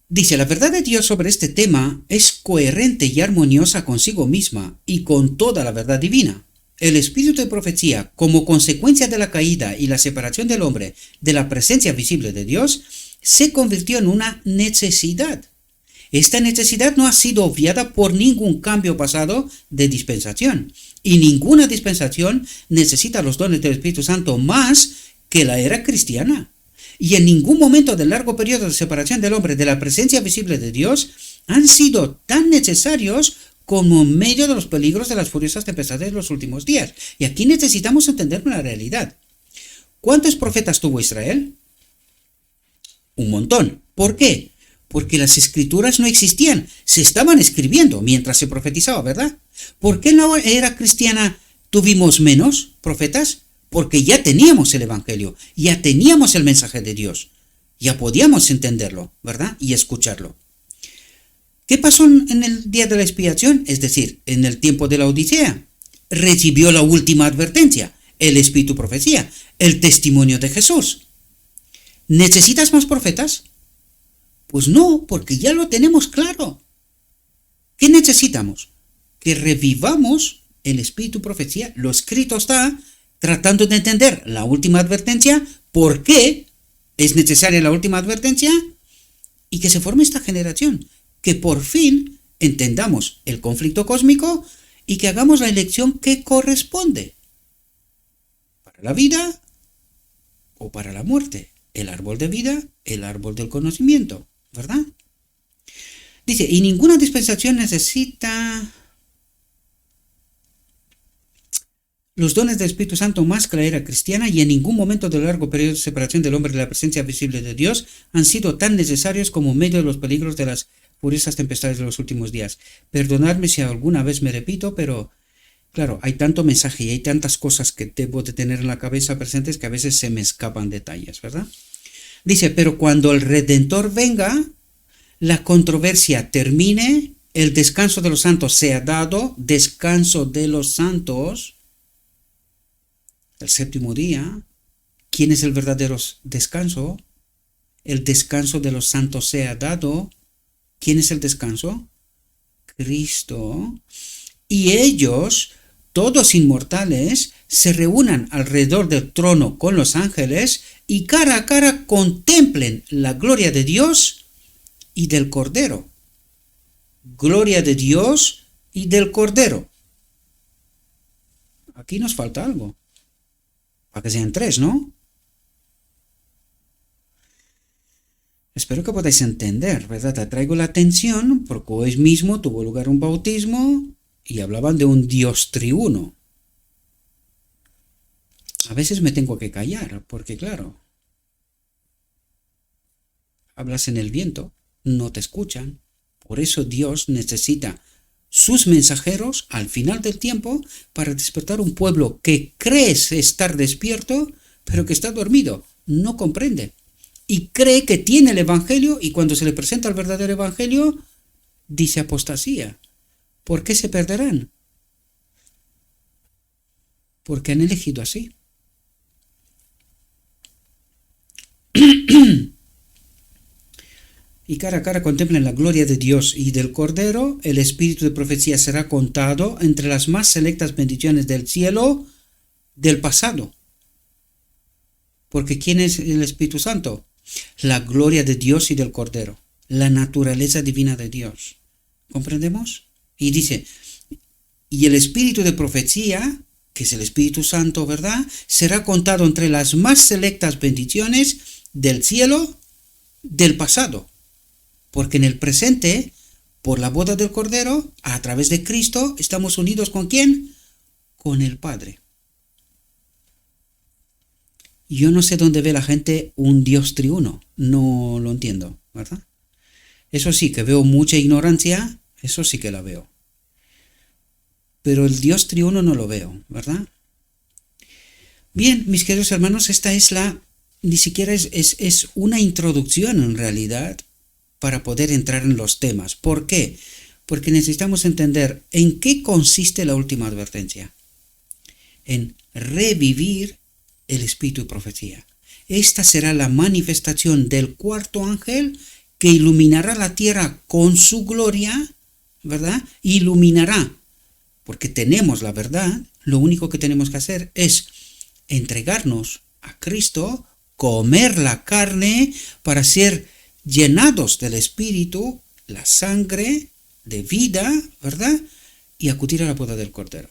Dice, la verdad de Dios sobre este tema es coherente y armoniosa consigo misma y con toda la verdad divina. El espíritu de profecía, como consecuencia de la caída y la separación del hombre de la presencia visible de Dios, se convirtió en una necesidad. Esta necesidad no ha sido obviada por ningún cambio pasado de dispensación, y ninguna dispensación necesita los dones del Espíritu Santo más que la era cristiana. Y en ningún momento del largo periodo de separación del hombre de la presencia visible de Dios han sido tan necesarios como en medio de los peligros de las furiosas tempestades de los últimos días. Y aquí necesitamos entender una realidad. ¿Cuántos profetas tuvo Israel? Un montón. ¿Por qué? Porque las escrituras no existían, se estaban escribiendo mientras se profetizaba, ¿verdad? ¿Por qué en la era cristiana tuvimos menos profetas? Porque ya teníamos el Evangelio, ya teníamos el mensaje de Dios, ya podíamos entenderlo, ¿verdad? Y escucharlo. ¿Qué pasó en el día de la expiación? Es decir, en el tiempo de la Odisea. Recibió la última advertencia, el Espíritu Profecía, el testimonio de Jesús. ¿Necesitas más profetas? Pues no, porque ya lo tenemos claro. ¿Qué necesitamos? Que revivamos el Espíritu Profecía. Lo escrito está tratando de entender la última advertencia, por qué es necesaria la última advertencia, y que se forme esta generación, que por fin entendamos el conflicto cósmico y que hagamos la elección que corresponde. Para la vida o para la muerte. El árbol de vida, el árbol del conocimiento, ¿verdad? Dice, y ninguna dispensación necesita los dones del Espíritu Santo más que la era cristiana, y en ningún momento del largo periodo de separación del hombre de la presencia visible de Dios han sido tan necesarios como en medio de los peligros de las furiosas tempestades de los últimos días. Perdonadme si alguna vez me repito, pero claro, hay tanto mensaje y hay tantas cosas que debo de tener en la cabeza presentes que a veces se me escapan detalles, ¿verdad? Dice, pero cuando el Redentor venga, la controversia termine, el descanso de los santos sea dado, descanso de los santos, el séptimo día. ¿Quién es el verdadero descanso? El descanso de los santos sea dado. ¿Quién es el descanso? Cristo. Y ellos, todos inmortales, se reúnan alrededor del trono con los ángeles y cara a cara contemplen la gloria de Dios y del Cordero. Gloria de Dios y del Cordero. Aquí nos falta algo. Para que sean tres, ¿no? Espero que podáis entender, ¿verdad? Te traigo la atención porque hoy mismo tuvo lugar un bautismo y hablaban de un Dios triuno. A veces me tengo que callar porque, claro, hablas en el viento, no te escuchan. Por eso Dios necesita sus mensajeros al final del tiempo para despertar un pueblo que cree estar despierto, pero que está dormido, no comprende. Y cree que tiene el Evangelio, y cuando se le presenta el verdadero Evangelio, dice apostasía. ¿Por qué se perderán? Porque han elegido así. Y cara a cara contemplen la gloria de Dios y del Cordero. El espíritu de profecía será contado entre las más selectas bendiciones del cielo del pasado. Porque ¿quién es el Espíritu Santo? La gloria de Dios y del Cordero, la naturaleza divina de Dios. ¿Comprendemos? Y dice, y el espíritu de profecía, que es el Espíritu Santo, ¿verdad?, será contado entre las más selectas bendiciones del cielo del pasado. Porque en el presente por la boda del Cordero, a través de Cristo, estamos unidos ¿con quién? Con el Padre. Yo no sé dónde ve la gente un Dios triuno, no lo entiendo, ¿verdad? Eso sí, que veo mucha ignorancia, eso sí que la veo. Pero el Dios triuno no lo veo, ¿verdad? Bien, mis queridos hermanos, esta es ni siquiera es una introducción en realidad para poder entrar en los temas. ¿Por qué? Porque necesitamos entender en qué consiste la última advertencia. En revivir el espíritu y profecía. Esta será la manifestación del cuarto ángel que iluminará la tierra con su gloria, ¿verdad? Iluminará, porque tenemos la verdad, lo único que tenemos que hacer es entregarnos a Cristo, comer la carne para ser llenados del Espíritu, la sangre de vida, ¿verdad? Y acudir a la boda del Cordero.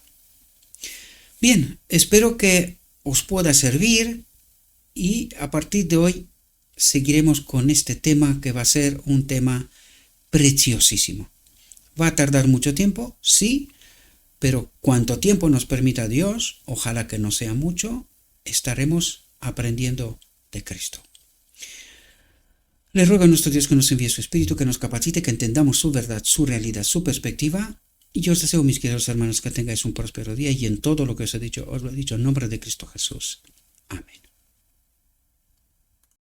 Bien, espero que os pueda servir y a partir de hoy seguiremos con este tema que va a ser un tema preciosísimo. ¿Va a tardar mucho tiempo? Sí, pero cuanto tiempo nos permita Dios, ojalá que no sea mucho, estaremos aprendiendo de Cristo. Le ruego a nuestro Dios que nos envíe su Espíritu, que nos capacite, que entendamos su verdad, su realidad, su perspectiva. Y yo os deseo, mis queridos hermanos, que tengáis un próspero día y en todo lo que os he dicho, os lo he dicho en nombre de Cristo Jesús. Amén.